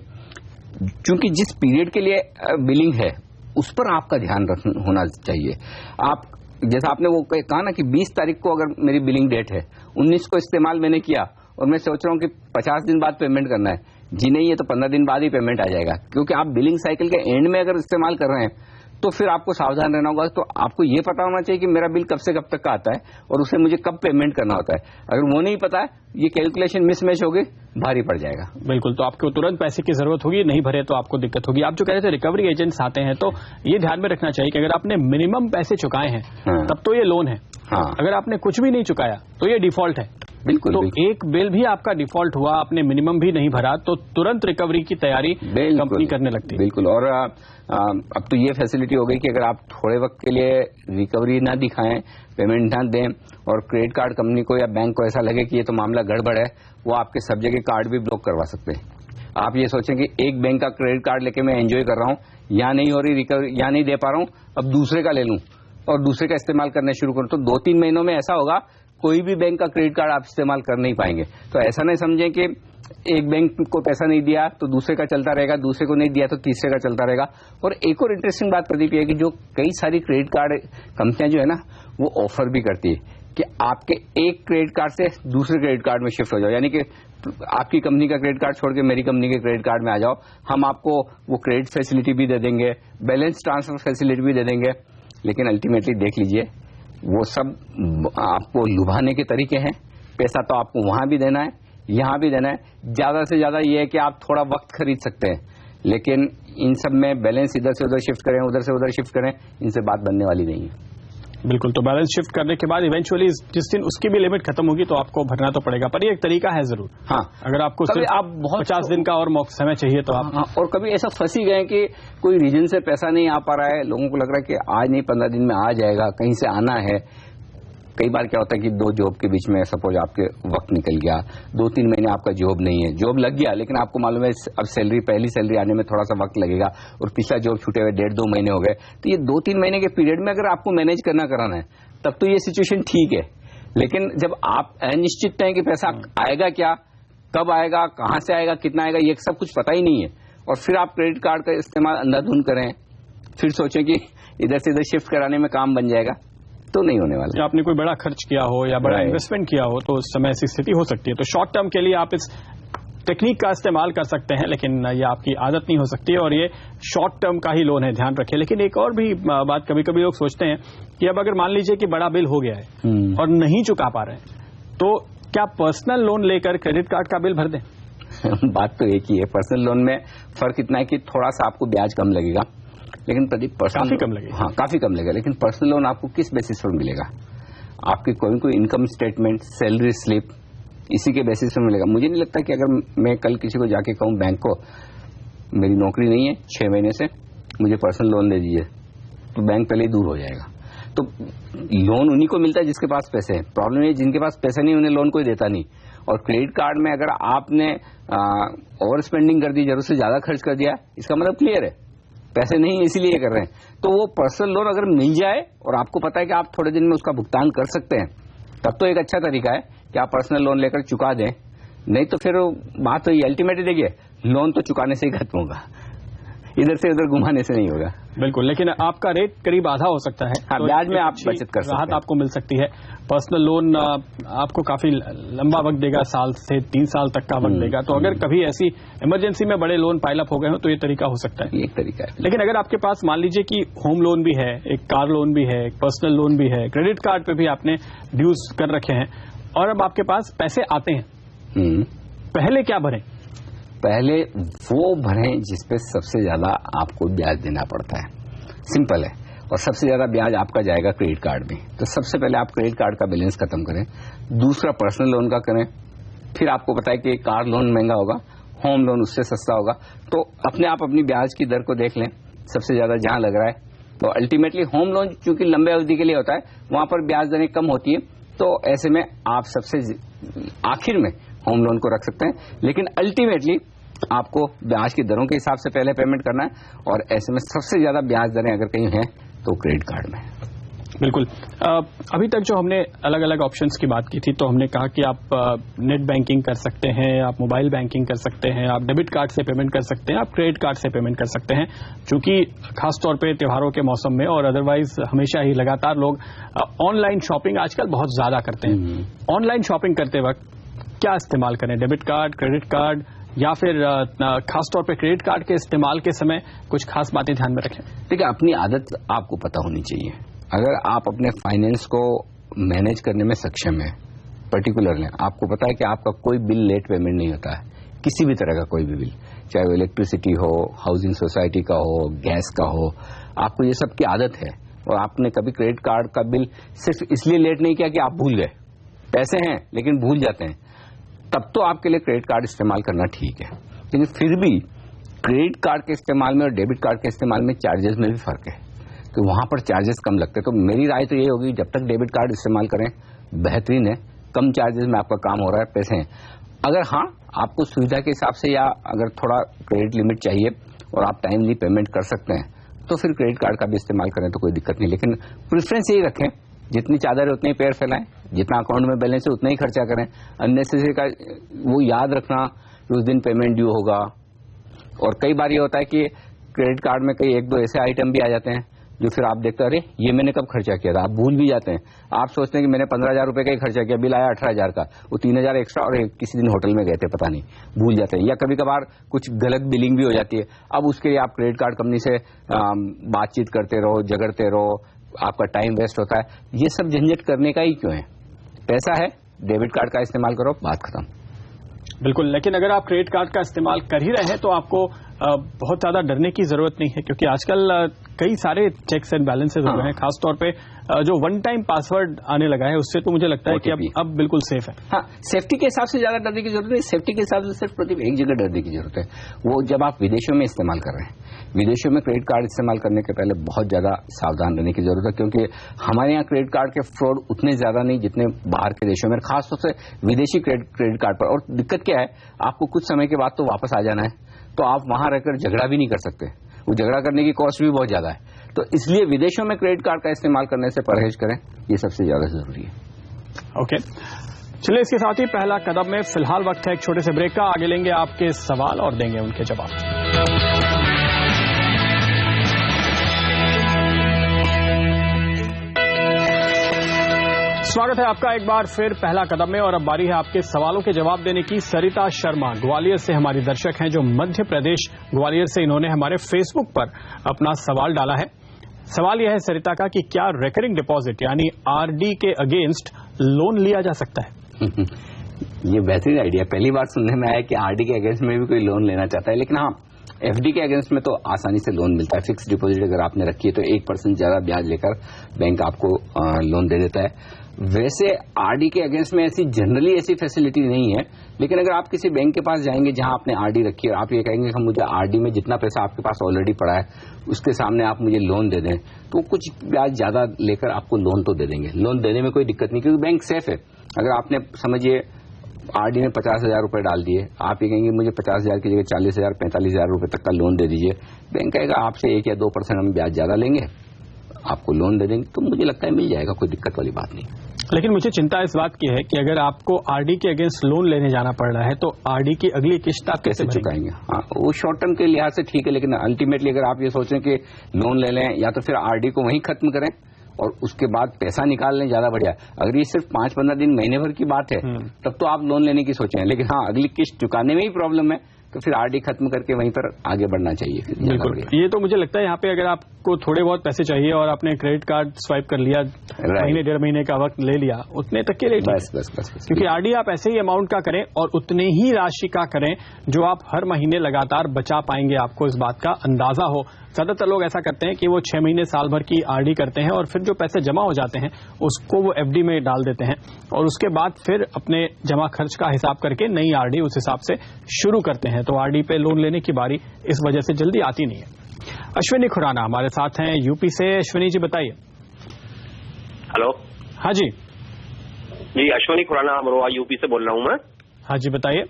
चूंकि जिस पीरियड के लिए बिलिंग है उस पर आपका ध्यान होना चाहिए। आप जैसा आपने वो कहा ना कि 20 तारीख को अगर मेरी बिलिंग डेट है, 19 को इस्तेमाल मैंने किया और मैं सोच रहा हूं कि 50 दिन बाद पेमेंट करना है, जी नहीं, ये तो 15 दिन बाद ही पेमेंट आ जाएगा। क्योंकि आप बिलिंग साइकिल के एंड में अगर इस्तेमाल कर रहे हैं तो फिर आपको सावधान रहना होगा। तो आपको ये पता होना चाहिए कि मेरा बिल कब से कब तक का आता है और उसे मुझे कब पेमेंट करना होता है। अगर वो नहीं पता है, ये कैलकुलेशन मिसमैच होगी, भारी पड़ जाएगा। बिल्कुल। तो आपको तुरंत पैसे की जरूरत होगी, नहीं भरे तो आपको दिक्कत होगी। आप जो कह रहे थे रिकवरी एजेंट्स आते हैं, तो ये ध्यान में रखना चाहिए कि अगर आपने मिनिमम पैसे चुकाए हैं तब तो ये लोन है। अगर आपने कुछ भी नहीं चुकाया तो ये डिफॉल्ट है। बिल्कुल। तो एक बिल भी आपका डिफॉल्ट हुआ, आपने मिनिमम भी नहीं भरा, तो तुरंत रिकवरी की तैयारी कंपनी करने लगती है। बिल्कुल। और अब तो ये फैसिलिटी हो गई कि अगर आप थोड़े वक्त के लिए रिकवरी ना दिखाएं, पेमेंट ना दें और क्रेडिट कार्ड कंपनी को या बैंक को ऐसा लगे कि ये तो मामला गड़बड़ है, वो आपके सब जगह कार्ड भी ब्लॉक करवा सकते हैं। आप ये सोचें कि एक बैंक का क्रेडिट कार्ड लेके मैं एंजॉय कर रहा हूं, यहाँ नहीं हो रही रिकवरी, यहाँ नहीं दे पा रहा हूं, अब दूसरे का ले लूं और दूसरे का इस्तेमाल करना शुरू करूं, तो 2-3 महीनों में ऐसा होगा कोई भी बैंक का क्रेडिट कार्ड आप इस्तेमाल कर नहीं पाएंगे। तो ऐसा नहीं समझें कि एक बैंक को पैसा नहीं दिया तो दूसरे का चलता रहेगा, दूसरे को नहीं दिया तो तीसरे का चलता रहेगा। और एक और इंटरेस्टिंग बात प्रदीप है कि जो कई सारी क्रेडिट कार्ड कंपनियां जो है ना, वो ऑफर भी करती है कि आपके एक क्रेडिट कार्ड से दूसरे क्रेडिट कार्ड में शिफ्ट हो जाओ, यानी कि आपकी कंपनी का क्रेडिट कार्ड छोड़ के मेरी कंपनी के क्रेडिट कार्ड में आ जाओ, हम आपको वो क्रेडिट फैसिलिटी भी दे देंगे, बैलेंस ट्रांसफर फैसिलिटी भी दे देंगे। लेकिन अल्टीमेटली देख लीजिए, वो सब आपको लुभाने के तरीके हैं। पैसा तो आपको वहां भी देना है, यहां भी देना है। ज्यादा से ज्यादा ये है कि आप थोड़ा वक्त खरीद सकते हैं, लेकिन इन सब में बैलेंस इधर से उधर शिफ्ट करें, उधर से उधर शिफ्ट करें, इनसे बात बनने वाली नहीं है। बिल्कुल। तो बैलेंस शिफ्ट करने के बाद इवेंचुअली जिस दिन उसकी भी लिमिट खत्म होगी तो आपको भरना तो पड़ेगा, पर ये एक तरीका है जरूर। हाँ, अगर आपको आप बहुत 50 दिन का और समय चाहिए तो आप। हाँ, और कभी ऐसा फंसी गए कि कोई रीजन से पैसा नहीं आ पा रहा है, लोगों को लग रहा है कि आज नहीं 15 दिन में आ जाएगा, कहीं से आना है। कई बार क्या होता है कि 2 जॉब के बीच में सपोज आपके वक्त निकल गया, 2-3 महीने आपका जॉब नहीं है, जॉब लग गया लेकिन आपको मालूम है अब पहली सैलरी आने में थोड़ा सा वक्त लगेगा और पिछला जॉब छूटे हुए 1.5-2 महीने हो गए। तो ये 2-3 महीने के पीरियड में अगर आपको मैनेज कराना है तब तो ये सिचुएशन ठीक है। लेकिन जब आप अनिश्चित हैं कि पैसा आएगा क्या, कब आएगा, कहां से आएगा, कितना आएगा, ये सब कुछ पता ही नहीं है, और फिर आप क्रेडिट कार्ड का इस्तेमाल अंधाधुंध करें, फिर सोचें कि इधर से इधर शिफ्ट कराने में काम बन जाएगा, तो नहीं होने वाला। आपने कोई बड़ा खर्च किया हो या बड़ा इन्वेस्टमेंट किया हो तो उस समय ऐसी स्थिति हो सकती है। तो शॉर्ट टर्म के लिए आप इस टेक्निक का इस्तेमाल कर सकते हैं, लेकिन ये आपकी आदत नहीं हो सकती और ये शॉर्ट टर्म का ही लोन है, ध्यान रखें। लेकिन एक और भी बात कभी कभी लोग सोचते हैं कि अब अगर मान लीजिए कि बड़ा बिल हो गया है और नहीं चुका पा रहे हैं, तो क्या पर्सनल लोन लेकर क्रेडिट कार्ड का बिल भर दें? बात तो एक ही है। पर्सनल लोन में फर्क इतना है कि थोड़ा सा आपको ब्याज कम लगेगा लेकिन प्रदीप पर्सनल काफी कम लगेगा। हाँ, काफी कम लगेगा। लेकिन पर्सनल लोन आपको किस बेसिस पर मिलेगा? आपकी कोई इनकम स्टेटमेंट, सैलरी स्लिप, इसी के बेसिस पर मिलेगा। मुझे नहीं लगता कि अगर मैं कल किसी को जाके कहूं बैंक को मेरी नौकरी नहीं है 6 महीने से, मुझे पर्सनल लोन दे दीजिए, तो बैंक पहले ही दूर हो जाएगा। तो लोन उन्हीं को मिलता है जिसके पास पैसे हैं। प्रॉब्लम है जिनके पास पैसे नहीं उन्हें लोन कोई देता नहीं। और क्रेडिट कार्ड में अगर आपने ओवर स्पेंडिंग कर दी, जरूरत से ज्यादा खर्च कर दिया, इसका मतलब क्लियर है पैसे नहीं इसीलिए कर रहे हैं। तो वो पर्सनल लोन अगर मिल जाए और आपको पता है कि आप थोड़े दिन में उसका भुगतान कर सकते हैं, तब तो एक अच्छा तरीका है कि आप पर्सनल लोन लेकर चुका दें। नहीं तो फिर बात तो ये अल्टीमेटली देखिए, लोन तो चुकाने से ही खत्म होगा, इधर से उधर घुमाने से नहीं होगा। बिल्कुल, लेकिन आपका रेट करीब आधा हो सकता है। हाँ, तो ब्याज में आप बचत कर सकते हैं, राहत आपको मिल सकती है। पर्सनल लोन आपको काफी लंबा वक्त देगा, साल से 3 साल तक का वक्त देगा। तो अगर कभी ऐसी इमरजेंसी में बड़े लोन पाइलअप हो गए हो तो ये तरीका हो सकता है। ये एक तरीका है। लेकिन अगर आपके पास मान लीजिए कि होम लोन भी है, एक कार लोन भी है, एक पर्सनल लोन भी है, क्रेडिट कार्ड पे भी आपने ड्यूज कर रखे हैं और अब आपके पास पैसे आते हैं, पहले क्या भरें? पहले वो भरें जिसपे सबसे ज्यादा आपको ब्याज देना पड़ता है। सिंपल है। और सबसे ज्यादा ब्याज आपका जाएगा क्रेडिट कार्ड में। तो सबसे पहले आप क्रेडिट कार्ड का बैलेंस खत्म करें। दूसरा पर्सनल लोन का करें। फिर आपको पता है कि कार लोन महंगा होगा, होम लोन उससे सस्ता होगा। तो अपने आप अपनी ब्याज की दर को देख लें, सबसे ज्यादा जहां लग रहा है। तो अल्टीमेटली होम लोन चूंकि लंबे अवधि के लिए होता है, वहां पर ब्याज दरें कम होती है। तो ऐसे में आप सबसे आखिर में होम लोन को रख सकते हैं। लेकिन अल्टीमेटली आपको ब्याज की दरों के हिसाब से पहले पेमेंट करना है। और ऐसे में सबसे ज्यादा ब्याज दरें अगर कहीं हैं तो क्रेडिट कार्ड में। बिल्कुल। अभी तक जो हमने अलग अलग ऑप्शंस की बात की थी, तो हमने कहा कि आप नेट बैंकिंग कर सकते हैं, आप मोबाइल बैंकिंग कर सकते हैं, आप डेबिट कार्ड से पेमेंट कर सकते हैं, आप क्रेडिट कार्ड से पेमेंट कर सकते हैं। चूंकि खासतौर पे त्योहारों के मौसम में और अदरवाइज हमेशा ही लगातार लोग ऑनलाइन शॉपिंग आजकल बहुत ज्यादा करते हैं। ऑनलाइन शॉपिंग करते वक्त क्या इस्तेमाल करें? डेबिट कार्ड, क्रेडिट कार्ड, या फिर खासतौर पे क्रेडिट कार्ड के इस्तेमाल के समय कुछ खास बातें ध्यान में रखें? देखिए, अपनी आदत आपको पता होनी चाहिए। अगर आप अपने फाइनेंस को मैनेज करने में सक्षम है, पर्टिकुलरली आपको पता है कि आपका कोई बिल लेट पेमेंट नहीं होता है, किसी भी तरह का कोई भी बिल, चाहे वो इलेक्ट्रिसिटी हो, हाउसिंग सोसाइटी का हो, गैस का हो, आपको ये सब की आदत है और आपने कभी क्रेडिट कार्ड का बिल सिर्फ इसलिए लेट नहीं किया कि आप भूल गए, पैसे हैं लेकिन भूल जाते हैं, तब तो आपके लिए क्रेडिट कार्ड इस्तेमाल करना ठीक है। लेकिन फिर भी क्रेडिट कार्ड के इस्तेमाल में और डेबिट कार्ड के इस्तेमाल में चार्जेस में भी फर्क है, तो वहां पर चार्जेस कम लगते हैं। तो मेरी राय तो ये होगी, जब तक डेबिट कार्ड इस्तेमाल करें बेहतरीन है, कम चार्जेस में आपका काम हो रहा है, पैसे हैं। अगर हाँ आपको सुविधा के हिसाब से या अगर थोड़ा क्रेडिट लिमिट चाहिए और आप टाइमली पेमेंट कर सकते हैं, तो फिर क्रेडिट कार्ड का भी इस्तेमाल करें तो कोई दिक्कत नहीं। लेकिन प्रेफरेंस यही रखें, जितनी चादर है उतने ही पैर फैलाएं, जितना अकाउंट में बैलेंस है उतना ही खर्चा करें। अननेसेसरी का वो याद रखना कि उस दिन पेमेंट ड्यू होगा। और कई बार ये होता है कि क्रेडिट कार्ड में कई 1-2 ऐसे आइटम भी आ जाते हैं जो फिर आप देखते हैं, अरे ये मैंने कब खर्चा किया था, आप भूल भी जाते हैं। आप सोचते हैं कि मैंने 15,000 रुपए का ही खर्चा किया, बिल आया 18,000 का, वो 3,000 एक्स्ट्रा और किसी दिन होटल में गए थे, पता नहीं, भूल जाते हैं। या कभी कभार कुछ गलत बिलिंग भी हो जाती है। अब उसके लिए आप क्रेडिट कार्ड कंपनी से बातचीत करते रहो, झगड़ते रहो, आपका टाइम वेस्ट होता है। ये सब झंझट करने का ही क्यों है? पैसा है, डेबिट कार्ड का इस्तेमाल करो, बात खत्म। बिल्कुल। लेकिन अगर आप क्रेडिट कार्ड का इस्तेमाल कर ही रहे हैं तो आपको बहुत ज्यादा डरने की जरूरत नहीं है, क्योंकि आजकल कई सारे चेक्स एंड बैलेंसेस हो गए हैं। खासतौर पे जो वन टाइम पासवर्ड आने लगा है, उससे तो मुझे लगता है कि अब बिल्कुल सेफ है। हाँ, सेफ्टी के हिसाब से ज्यादा डरने की जरूरत नहीं। सेफ्टी के हिसाब से सिर्फ प्रदीप एक जगह डरने की जरूरत है, वो जब आप विदेशों में इस्तेमाल कर रहे हैं। विदेशों में क्रेडिट कार्ड इस्तेमाल करने के पहले बहुत ज्यादा सावधान रहने की जरूरत है, क्योंकि हमारे यहाँ क्रेडिट कार्ड के फ्रॉड उतने ज्यादा नहीं जितने बाहर के देशों में, खासतौर से विदेशी क्रेडिट कार्ड पर। और दिक्कत क्या है, आपको कुछ समय के बाद तो वापस आ जाना है, तो आप वहां रहकर झगड़ा भी नहीं कर सकते, वो झगड़ा करने की कॉस्ट भी बहुत ज्यादा है। तो इसलिए विदेशों में क्रेडिट कार्ड का इस्तेमाल करने से परहेज करें, ये सबसे ज्यादा जरूरी है। ओके, चलिए इसके साथ ही पहला कदम में फिलहाल वक्त है एक छोटे से ब्रेक का। आगे लेंगे आपके सवाल और देंगे उनके जवाब। स्वागत है आपका एक बार फिर पहला कदम में, और अब बारी है आपके सवालों के जवाब देने की। सरिता शर्मा ग्वालियर से हमारी दर्शक हैं, जो मध्य प्रदेश ग्वालियर से, इन्होंने हमारे फेसबुक पर अपना सवाल डाला है। सवाल यह है सरिता का कि क्या रेकरिंग डिपॉजिट यानी आरडी के अगेंस्ट लोन लिया जा सकता है? ये बेहतरीन आइडिया, पहली बार सुनने में आया कि आरडी के अगेंस्ट में भी कोई लोन लेना चाहता है। लेकिन हाँ, एफडी के अगेंस्ट में तो आसानी से लोन मिलता है। फिक्स डिपॉजिट अगर आपने रखी है तो 1% ज्यादा ब्याज लेकर बैंक आपको लोन दे देता है। वैसे आरडी के अगेंस्ट में ऐसी जनरली ऐसी फैसिलिटी नहीं है, लेकिन अगर आप किसी बैंक के पास जाएंगे जहां आपने आरडी रखी है और आप ये कहेंगे कि मुझे आरडी में जितना पैसा आपके पास ऑलरेडी पड़ा है उसके सामने आप मुझे लोन दे दें, तो कुछ ब्याज ज्यादा लेकर आपको लोन तो दे देंगे। लोन देने में कोई दिक्कत नहीं, क्योंकि बैंक सेफ है। अगर आपने समझिए आरडी में 50,000 रुपए डाल दिए, आप ये कहेंगे मुझे 50,000 की जगह 40,000 45,000 रुपए तक का लोन दे दीजिए, बैंक कहेगा आपसे 1 या 2% हम ब्याज ज्यादा लेंगे, आपको लोन दे देंगे, तो मुझे लगता है मिल जाएगा, कोई दिक्कत वाली बात नहीं। लेकिन मुझे चिंता इस बात की है कि अगर आपको आरडी के अगेंस्ट लोन लेने जाना पड़ रहा है तो आरडी की अगली किस्त आप कैसे चुकाएंगे? हाँ, वो शॉर्ट टर्म के लिहाज से ठीक है, लेकिन अल्टीमेटली अगर आप ये सोचें कि लोन ले लें या तो फिर आरडी को वहीं खत्म करें और उसके बाद पैसा निकाल लें, ज्यादा बढ़िया। अगर ये सिर्फ 5-15 दिन महीने भर की बात है तब तो आप लोन लेने की सोचें, लेकिन हाँ अगली किस्त चुकाने में ही प्रॉब्लम है तो फिर आरडी खत्म करके वहीं पर आगे बढ़ना चाहिए। बिल्कुल, ये तो मुझे लगता है यहाँ पे अगर आपको थोड़े बहुत पैसे चाहिए और आपने क्रेडिट कार्ड स्वाइप कर लिया, महीने 1.5 महीने का वक्त ले लिया, उतने तक के लिए बस, क्योंकि आरडी आप ऐसे ही अमाउंट का करें और उतने ही राशि का करें जो आप हर महीने लगातार बचा पाएंगे, आपको इस बात का अंदाजा हो। ज्यादातर लोग ऐसा करते हैं कि वो 6 महीने साल भर की आरडी करते हैं और फिर जो पैसे जमा हो जाते हैं उसको वो एफडी में डाल देते हैं और उसके बाद फिर अपने जमा खर्च का हिसाब करके नई आरडी उस हिसाब से शुरू करते हैं। तो आरडी पे लोन लेने की बारी इस वजह से जल्दी आती नहीं है। अश्विनी खुराना हमारे साथ हैं यूपी से। अश्विनी जी बताइए। हेलो। हाँ जी अश्विनी खुराना अमरोहा यूपी से बोल रहा हूँ मैं। हाँ जी बताइए।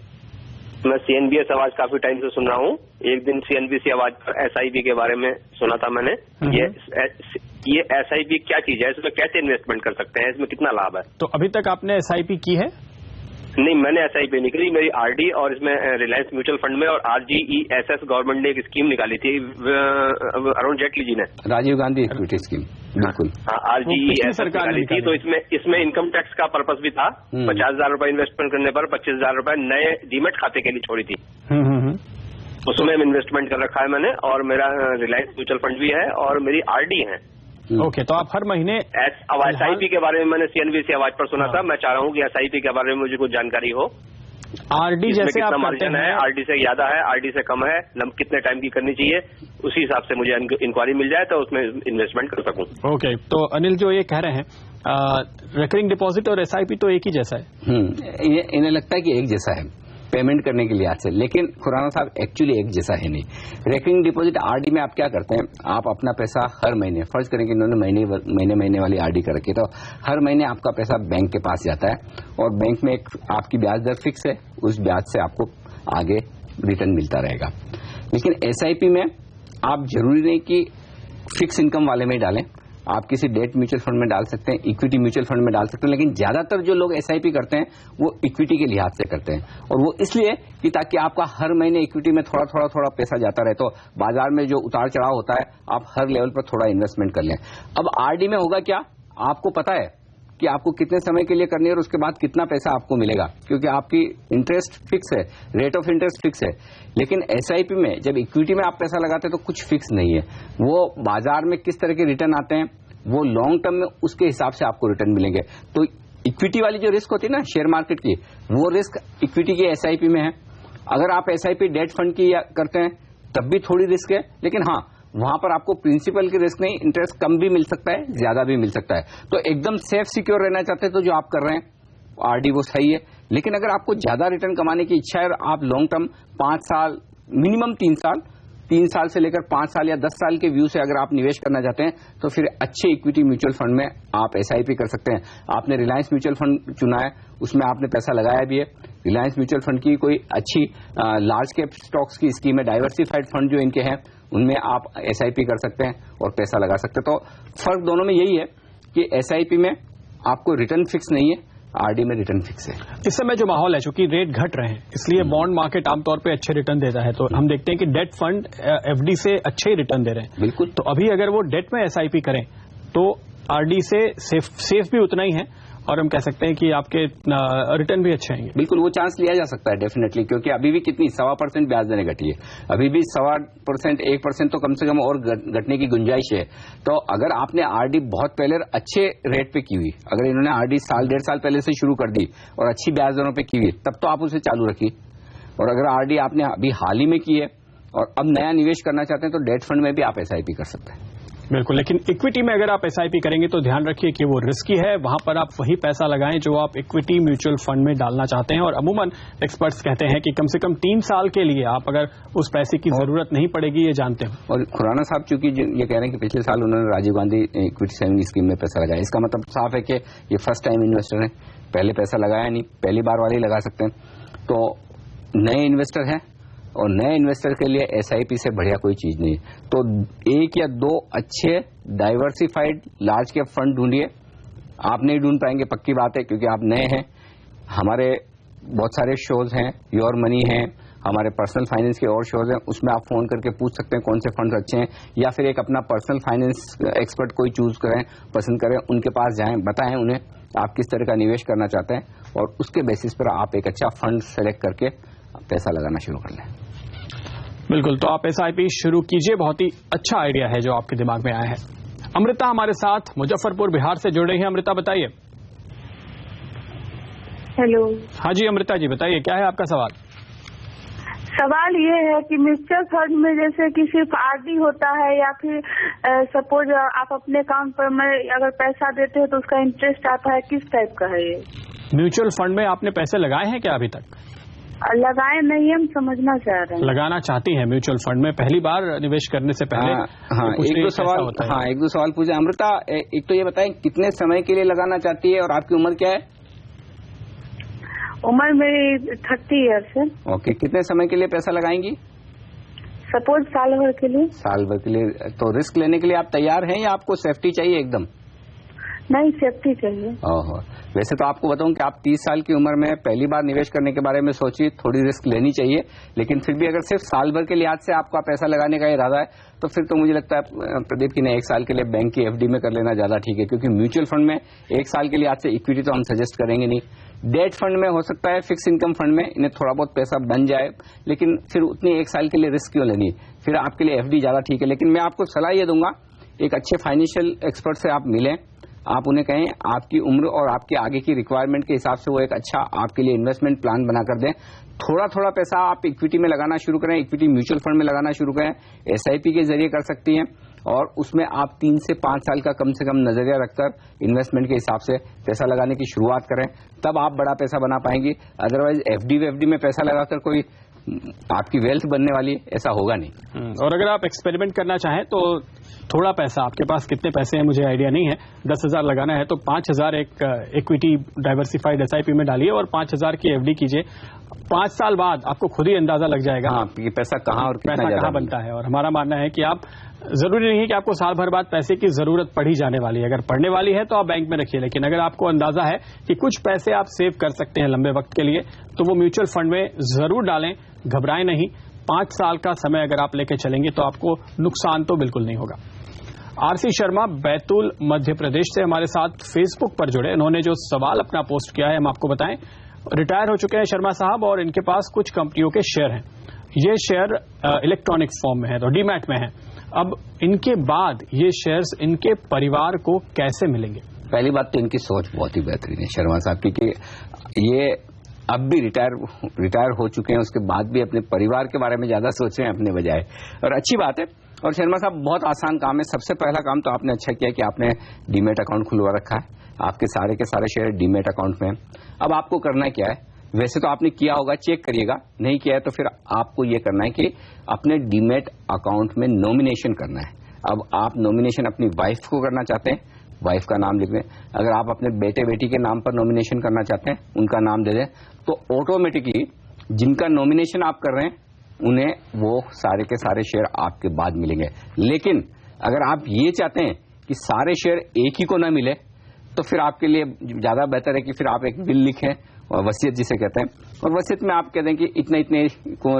मैं सीएनबीएस आवाज काफी टाइम से सुन रहा हूँ। एक दिन सीएनबीसी आवाज पर एसआईपी के बारे में सुना था मैंने। ये एसआईपी क्या चीज है, इसमें कैसे इन्वेस्टमेंट कर सकते हैं, इसमें कितना लाभ है? तो अभी तक आपने एसआईपी की है? नहीं, मैंने एसआईपी नहीं करी, मेरी आरडी और इसमें रिलायंस म्यूचुअल फंड में और आरजीईएसएस गवर्नमेंट ने एक स्कीम निकाली थी अरुण जेटली जी ने, राजीव गांधी इक्विटी स्कीम। बिल्कुल, हाँ आरजीईएसएस निकाली थी। तो इसमें इनकम टैक्स का पर्पस भी था। 50,000 रुपए इन्वेस्टमेंट करने पर 25,000 रुपए नए डीमेट खाते के लिए छोड़ी थी। उसमें इन्वेस्टमेंट कर रखा है मैंने और मेरा रिलायंस म्यूचुअल फंड भी है और मेरी आरडी है। ओके, तो आप हर महीने एसआईपी के बारे में मैंने सीएनबीसी आवाज पर सुना था। मैं चाह रहा हूँ कि एसआईपी के बारे में मुझे कुछ जानकारी हो। आरडी जैसे आप करते हैं, आरडी से ज्यादा है, आरडी से कम है, कितने टाइम की करनी चाहिए, उसी हिसाब से मुझे इंक्वायरी मिल जाए तो उसमें इन्वेस्टमेंट कर सकूं। ओके, तो अनिल जो ये कह रहे हैं रिकरिंग डिपॉजिट और एसआईपी तो एक ही जैसा है। इन्हें लगता है कि एक जैसा है पेमेंट करने के लिहाज से, लेकिन खुराना साहब एक्चुअली एक जैसा है नहीं। रेकरिंग डिपॉजिट आरडी में आप क्या करते हैं, आप अपना पैसा हर महीने, फर्ज करें कि इन्होंने महीने वाली आरडी कर रखी है, तो हर महीने आपका पैसा बैंक के पास जाता है और बैंक में एक आपकी ब्याज दर फिक्स है, उस ब्याज से आपको आगे रिटर्न मिलता रहेगा। लेकिन एसआईपी में आप जरूरी नहीं कि फिक्स इनकम वाले में डालें, आप किसी डेट म्यूचुअल फंड में डाल सकते हैं, इक्विटी म्यूचुअल फंड में डाल सकते हैं, लेकिन ज्यादातर जो लोग एसआईपी करते हैं वो इक्विटी के लिहाज से करते हैं और वो इसलिए कि ताकि आपका हर महीने इक्विटी में थोड़ा पैसा जाता रहे, तो बाजार में जो उतार चढ़ाव होता है आप हर लेवल पर थोड़ा इन्वेस्टमेंट कर लें। अब आरडी में होगा क्या, आपको पता है कि आपको कितने समय के लिए करनी है और उसके बाद कितना पैसा आपको मिलेगा, क्योंकि आपकी इंटरेस्ट फिक्स है, रेट ऑफ इंटरेस्ट फिक्स है। लेकिन एसआईपी में जब इक्विटी में आप पैसा लगाते हैं तो कुछ फिक्स नहीं है, वो बाजार में किस तरह के रिटर्न आते हैं वो लॉन्ग टर्म में उसके हिसाब से आपको रिटर्न मिलेंगे। तो इक्विटी वाली जो रिस्क होती है ना शेयर मार्केट की, वो रिस्क इक्विटी की एसआईपी में है। अगर आप एसआईपी डेट फंड की करते हैं तब भी थोड़ी रिस्क है, लेकिन हाँ वहां पर आपको प्रिंसिपल की रिस्क नहीं, इंटरेस्ट कम भी मिल सकता है, ज्यादा भी मिल सकता है। तो एकदम सेफ सिक्योर रहना चाहते हैं तो जो आप कर रहे हैं आरडी वो सही है। लेकिन अगर आपको ज्यादा रिटर्न कमाने की इच्छा है और आप लॉन्ग टर्म 5 साल मिनिमम 3 साल से लेकर 5 साल या 10 साल के व्यू से अगर आप निवेश करना चाहते हैं तो फिर अच्छे इक्विटी म्यूचुअल फंड में आप एसआईपी कर सकते हैं। आपने रिलायंस म्यूचुअल फंड चुना है, उसमें आपने पैसा लगाया भी है। रिलायंस म्यूचुअल फंड की कोई अच्छी लार्ज कैप स्टॉक्स की स्कीम है, डाइवर्सिफाइड फंड जो इनके हैं उनमें आप एसआईपी कर सकते हैं और पैसा लगा सकते हैं। तो फर्क दोनों में यही है कि एसआईपी में आपको रिटर्न फिक्स नहीं है, आरडी में रिटर्न फिक्स है। इस समय जो माहौल है, चूंकि रेट घट रहे हैं इसलिए बॉन्ड मार्केट आमतौर पे अच्छे रिटर्न देता है, तो हम देखते हैं कि डेट फंड एफडी से अच्छे ही रिटर्न दे रहे हैं। बिल्कुल, तो अभी अगर वो डेट में एसआईपी करें तो आरडी से सेफ भी उतना ही है और हम कह सकते हैं कि आपके रिटर्न भी अच्छे आएंगे। बिल्कुल, वो चांस लिया जा सकता है डेफिनेटली, क्योंकि अभी भी कितनी 1.25% ब्याज दरें घटी है, अभी भी 1.25% 1% तो कम से कम और घटने की गुंजाइश है। तो अगर आपने आरडी बहुत पहले अच्छे रेट पे की हुई, अगर इन्होंने आरडी साल 1.5 साल पहले से शुरू कर दी और अच्छी ब्याज दरों पे की हुई, तब तो आप उसे चालू रखिए। और अगर आरडी आपने अभी हाल ही में की है और अब नया निवेश करना चाहते हैं तो डेट फंड में भी आप SIP कर सकते हैं। बिल्कुल, लेकिन इक्विटी में अगर आप SIP करेंगे तो ध्यान रखिए कि वो रिस्की है, वहां पर आप वही पैसा लगाएं जो आप इक्विटी म्यूचुअल फंड में डालना चाहते हैं। और अमूमन एक्सपर्ट्स कहते हैं कि कम से कम 3 साल के लिए आप अगर उस पैसे की जरूरत नहीं पड़ेगी, ये जानते हो। और खुराना साहब चूंकि ये कह रहे हैं कि पिछले साल उन्होंने Rajiv Gandhi equity saving scheme में पैसा लगाया, इसका मतलब साफ है कि ये फर्स्ट टाइम इन्वेस्टर है, पहले पैसा लगाया नहीं, पहली बार वाले ही लगा सकते हैं। तो नए इन्वेस्टर है और नए इन्वेस्टर के लिए SIP से बढ़िया कोई चीज नहीं है। तो 1 या 2 अच्छे डाइवर्सिफाइड लार्ज कैप फंड ढूंढिए। आप नहीं ढूंढ पाएंगे, पक्की बात है, क्योंकि आप नए हैं। हमारे बहुत सारे शोज हैं, योर मनी है, हमारे पर्सनल फाइनेंस के और शोज हैं, उसमें आप फोन करके पूछ सकते हैं कौन से फंड अच्छे हैं, या फिर एक अपना पर्सनल फाइनेंस एक्सपर्ट कोई चूज करें, पसंद करें, उनके पास जाएं, बताएं उन्हें आप किस तरह का निवेश करना चाहते हैं और उसके बेसिस पर आप एक अच्छा फंड सेलेक्ट करके पैसा लगाना शुरू कर लें। बिल्कुल, तो आप SIP शुरू कीजिए, बहुत ही अच्छा आइडिया है जो आपके दिमाग में आया है। अमृता हमारे साथ मुजफ्फरपुर बिहार से जुड़ रही है। अमृता बताइए। हेलो। हाँ जी अमृता जी बताइए, क्या है आपका सवाल? सवाल ये है कि म्यूचुअल फंड में जैसे कि सिर्फ RD होता है या फिर सपोज आप अपने अकाउंट पर में अगर पैसा देते हो तो उसका इंटरेस्ट आता है, किस टाइप का है ये? म्यूचुअल फंड में आपने पैसे लगाए हैं क्या अभी तक? लगाए नहीं, हम समझना चाह रहे हैं। लगाना चाहती हैं म्यूचुअल फंड में, पहली बार निवेश करने से पहले? हाँ, एक दो सवाल पूछे अमृता। एक तो ये बताएं कितने समय के लिए लगाना चाहती है और आपकी उम्र क्या है? उम्र मेरी 30 ईयर्स है। ओके, कितने समय के लिए पैसा लगाएंगी? सपोज साल भर के लिए। साल भर के लिए। तो रिस्क लेने के लिए आप तैयार हैं या आपको सेफ्टी चाहिए एकदम? नहीं, सेफ्टी चाहिए। ओहो, वैसे तो आपको बताऊं कि आप 30 साल की उम्र में पहली बार निवेश करने के बारे में सोचिए, थोड़ी रिस्क लेनी चाहिए, लेकिन फिर भी अगर सिर्फ साल भर के लिहाज से आपका पैसा लगाने का इरादा है तो फिर तो मुझे लगता है प्रदीप की ने 1 साल के लिए बैंक की FD में कर लेना ज्यादा ठीक है, क्योंकि म्यूचुअल फंड में 1 साल के लिहाज से इक्विटी तो हम सजेस्ट करेंगे नहीं। डेट फंड में हो सकता है, फिक्स इनकम फंड में इन्हें थोड़ा बहुत पैसा बन जाए, लेकिन फिर उतनी 1 साल के लिए रिस्क क्यों लेनी, फिर आपके लिए FD ज्यादा ठीक है। लेकिन मैं आपको सलाह ये दूंगा, एक अच्छे फाइनेंशियल एक्सपर्ट से आप मिलें, आप उन्हें कहें आपकी उम्र और आपके आगे की रिक्वायरमेंट के हिसाब से वो एक अच्छा आपके लिए इन्वेस्टमेंट प्लान बनाकर दें। थोड़ा थोड़ा पैसा आप इक्विटी में लगाना शुरू करें, इक्विटी म्यूचुअल फंड में लगाना शुरू करें, SIP के जरिए कर सकती हैं, और उसमें आप 3 से 5 साल का कम से कम नजरिया रखकर इन्वेस्टमेंट के हिसाब से पैसा लगाने की शुरुआत करें, तब आप बड़ा पैसा बना पाएंगी। अदरवाइज FD में पैसा लगाकर कोई आपकी वेल्थ बनने वाली ऐसा होगा नहीं। और अगर आप एक्सपेरिमेंट करना चाहें तो थोड़ा पैसा, आपके पास कितने पैसे हैं मुझे आइडिया नहीं है, 10,000 लगाना है तो 5,000 एक इक्विटी डाइवर्सिफाइड SIP में डालिए और 5,000 की FD कीजिए। 5 साल बाद आपको खुद ही अंदाजा लग जाएगा ये पैसा कहाँ और पैसा कहाँ बनता है। और हमारा मानना है कि आप जरूरी नहीं है कि आपको साल भर बाद पैसे की जरूरत पड़ी जाने वाली है, अगर पड़ने वाली है तो आप बैंक में रखिए, लेकिन अगर आपको अंदाजा है कि कुछ पैसे आप सेव कर सकते हैं लंबे वक्त के लिए तो वो म्यूचुअल फंड में जरूर डालें, घबराएं नहीं। 5 साल का समय अगर आप लेके चलेंगे तो आपको नुकसान तो बिल्कुल नहीं होगा। RC शर्मा बैतूल मध्य प्रदेश से हमारे साथ फेसबुक पर जुड़े, इन्होंने जो सवाल अपना पोस्ट किया है हम आपको बताएं। रिटायर हो चुके हैं शर्मा साहब और इनके पास कुछ कंपनियों के शेयर हैं, ये शेयर इलेक्ट्रॉनिक फॉर्म में है तो डीमैट में है। अब इनके बाद ये शेयर्स इनके परिवार को कैसे मिलेंगे? पहली बात तो इनकी सोच बहुत ही बेहतरीन है शर्मा साहब, क्योंकि ये अब भी रिटायर हो चुके हैं, उसके बाद भी अपने परिवार के बारे में ज्यादा सोच रहे हैं अपने बजाय, और अच्छी बात है। और शर्मा साहब बहुत आसान काम है। सबसे पहला काम तो आपने अच्छा किया कि आपने डीमैट अकाउंट खुलवा रखा है, आपके सारे के सारे शेयर डीमैट अकाउंट में है। अब आपको करना क्या है, वैसे तो आपने किया होगा, चेक करिएगा, नहीं किया है तो फिर आपको ये करना है कि अपने डीमैट अकाउंट में नॉमिनेशन करना है। अब आप नॉमिनेशन अपनी वाइफ को करना चाहते हैं, वाइफ का नाम लिख दें। अगर आप अपने बेटे बेटी के नाम पर नॉमिनेशन करना चाहते हैं, उनका नाम दे दें, तो ऑटोमेटिकली जिनका नॉमिनेशन आप कर रहे हैं उन्हें वो सारे के सारे शेयर आपके बाद मिलेंगे। लेकिन अगर आप ये चाहते हैं कि सारे शेयर एक ही को ना मिले तो फिर आपके लिए ज्यादा बेहतर है कि फिर आप एक बिल लिखें, और वसीयत जिसे कहते हैं, और वसीयत में आप कह दें कि इतने इतने को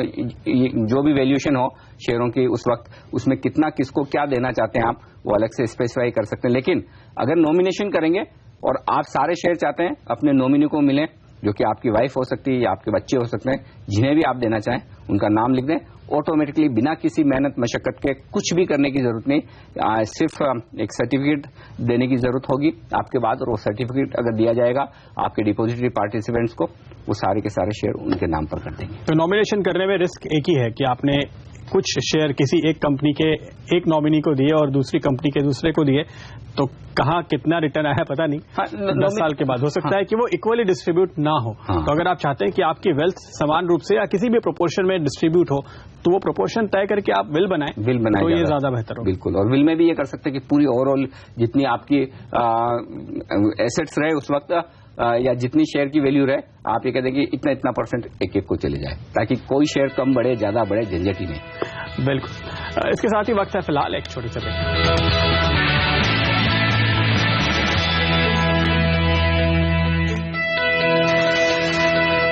जो भी वैल्यूएशन हो शेयरों की उस वक्त, उसमें कितना किसको क्या देना चाहते हैं आप वो अलग से स्पेसिफाई कर सकते हैं। लेकिन अगर नॉमिनेशन करेंगे और आप सारे शेयर चाहते हैं अपने नॉमिनी को मिले, जो कि आपकी वाइफ हो सकती है या आपके बच्चे हो सकते हैं, जिन्हें भी आप देना चाहें उनका नाम लिख दें, ऑटोमेटिकली बिना किसी मेहनत मशक्कत के कुछ भी करने की जरूरत नहीं, सिर्फ एक सर्टिफिकेट देने की जरूरत होगी आपके बाद, और वो सर्टिफिकेट अगर दिया जाएगा आपके डिपॉजिटरी पार्टिसिपेंट्स को, वो सारे के सारे शेयर उनके नाम पर कर देंगे। तो नॉमिनेशन करने में रिस्क एक ही है कि आपने कुछ शेयर किसी एक कंपनी के एक नॉमिनी को दिए और दूसरी कंपनी के दूसरे को दिए, तो कहाँ कितना रिटर्न आया पता नहीं। 10 साल के बाद हो सकता है कि वो इक्वली डिस्ट्रीब्यूट ना हो। तो अगर आप चाहते हैं कि आपकी वेल्थ समान रूप से या किसी भी प्रोपोर्शन में डिस्ट्रीब्यूट हो, तो वो प्रोपोर्शन तय करके आप विल बनाएं तो ये ज्यादा बेहतर हो। बिल्कुल, और विल में भी ये कर सकते हैं कि पूरी ओवरऑल जितनी आपकी एसेट्स रहे उस वक्त या जितनी शेयर की वैल्यू रहे, आप ये कहते हैं कि इतना इतना परसेंट एक एक को चले जाए, ताकि कोई शेयर कम बढ़े ज्यादा बढ़े झंझट ही नहीं। बिल्कुल। इसके साथ ही वक्त है फिलहाल एक छोटी सी ब्रेक।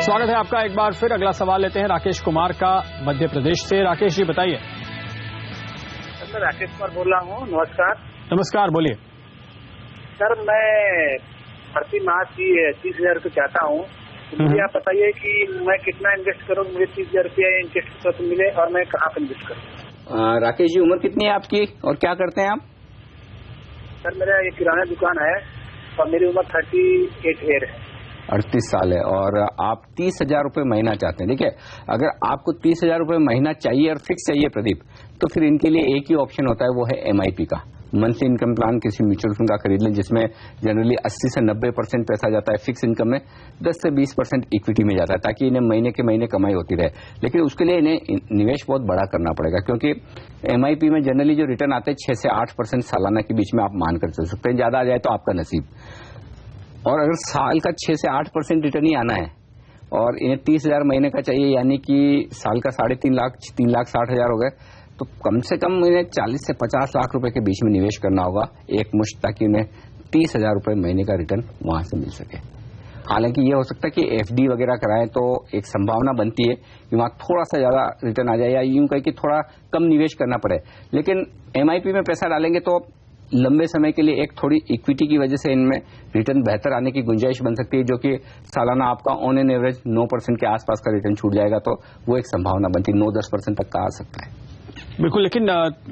स्वागत है आपका एक बार फिर। अगला सवाल लेते हैं राकेश कुमार का मध्य प्रदेश से। राकेश जी बताइए। सर मैं राकेश कुमार बोल रहा हूँ। नमस्कार। नमस्कार, बोलिए। सर मैं प्रति माह की 30,000 रुपये चाहता हूँ, तो मुझे आप बताइए कि मैं कितना इन्वेस्ट करूँ, मुझे 30,000 रुपया इंटरेस्ट मिले और मैं कहाँ पर इन्वेस्ट करूँ। राकेश जी, उम्र कितनी है आपकी और क्या करते हैं आप? सर मेरा एक किराना दुकान है और मेरी उम्र 38 ईयर है। 38 साल है और आप 30,000 रुपये महीना चाहते हैं। देखिए, अगर आपको 30,000 रुपये महीना चाहिए और फिक्स चाहिए प्रदीप, तो फिर इनके लिए एक ही ऑप्शन होता है, वो है MIP का, मंथली इनकम प्लान। किसी म्यूचुअल फंड का खरीद लें जिसमें जनरली 80 से 90% पैसा जाता है फिक्स इनकम में, 10 से 20% इक्विटी में जाता है, ताकि इन्हें महीने के महीने कमाई होती रहे। लेकिन उसके लिए इन्हें निवेश बहुत बड़ा करना पड़ेगा, क्योंकि MIP में जनरली जो रिटर्न आते हैं 6 से 8% सालाना के बीच में आप मानकर चल सकते हैं। ज्यादा आ जाए तो आपका नसीब। और अगर साल का 6 से 8% रिटर्न ही आना है और इन्हें 30,000 महीने का चाहिए, यानी कि साल का 3.5 लाख 3,60,000 हो गए, तो कम से कम इन्हें 40 से 50 लाख रुपए के बीच में निवेश करना होगा एक मुश्त, ताकि उन्हें 30,000 रुपए महीने का रिटर्न वहां से मिल सके। हालांकि ये हो सकता है कि FD वगैरह कराएं तो एक संभावना बनती है कि वहां थोड़ा सा ज्यादा रिटर्न आ जाए, या यूं कहे कि थोड़ा कम निवेश करना पड़े। लेकिन MIP में पैसा डालेंगे तो लंबे समय के लिए एक थोड़ी इक्विटी की वजह से इनमें रिटर्न बेहतर आने की गुंजाइश बन सकती है, जो कि सालाना आपका ऑन एन एवरेज 9% के आसपास का रिटर्न छूट जाएगा, तो वो एक संभावना बनती है, 9-10% तक का आ सकता है। बिल्कुल। लेकिन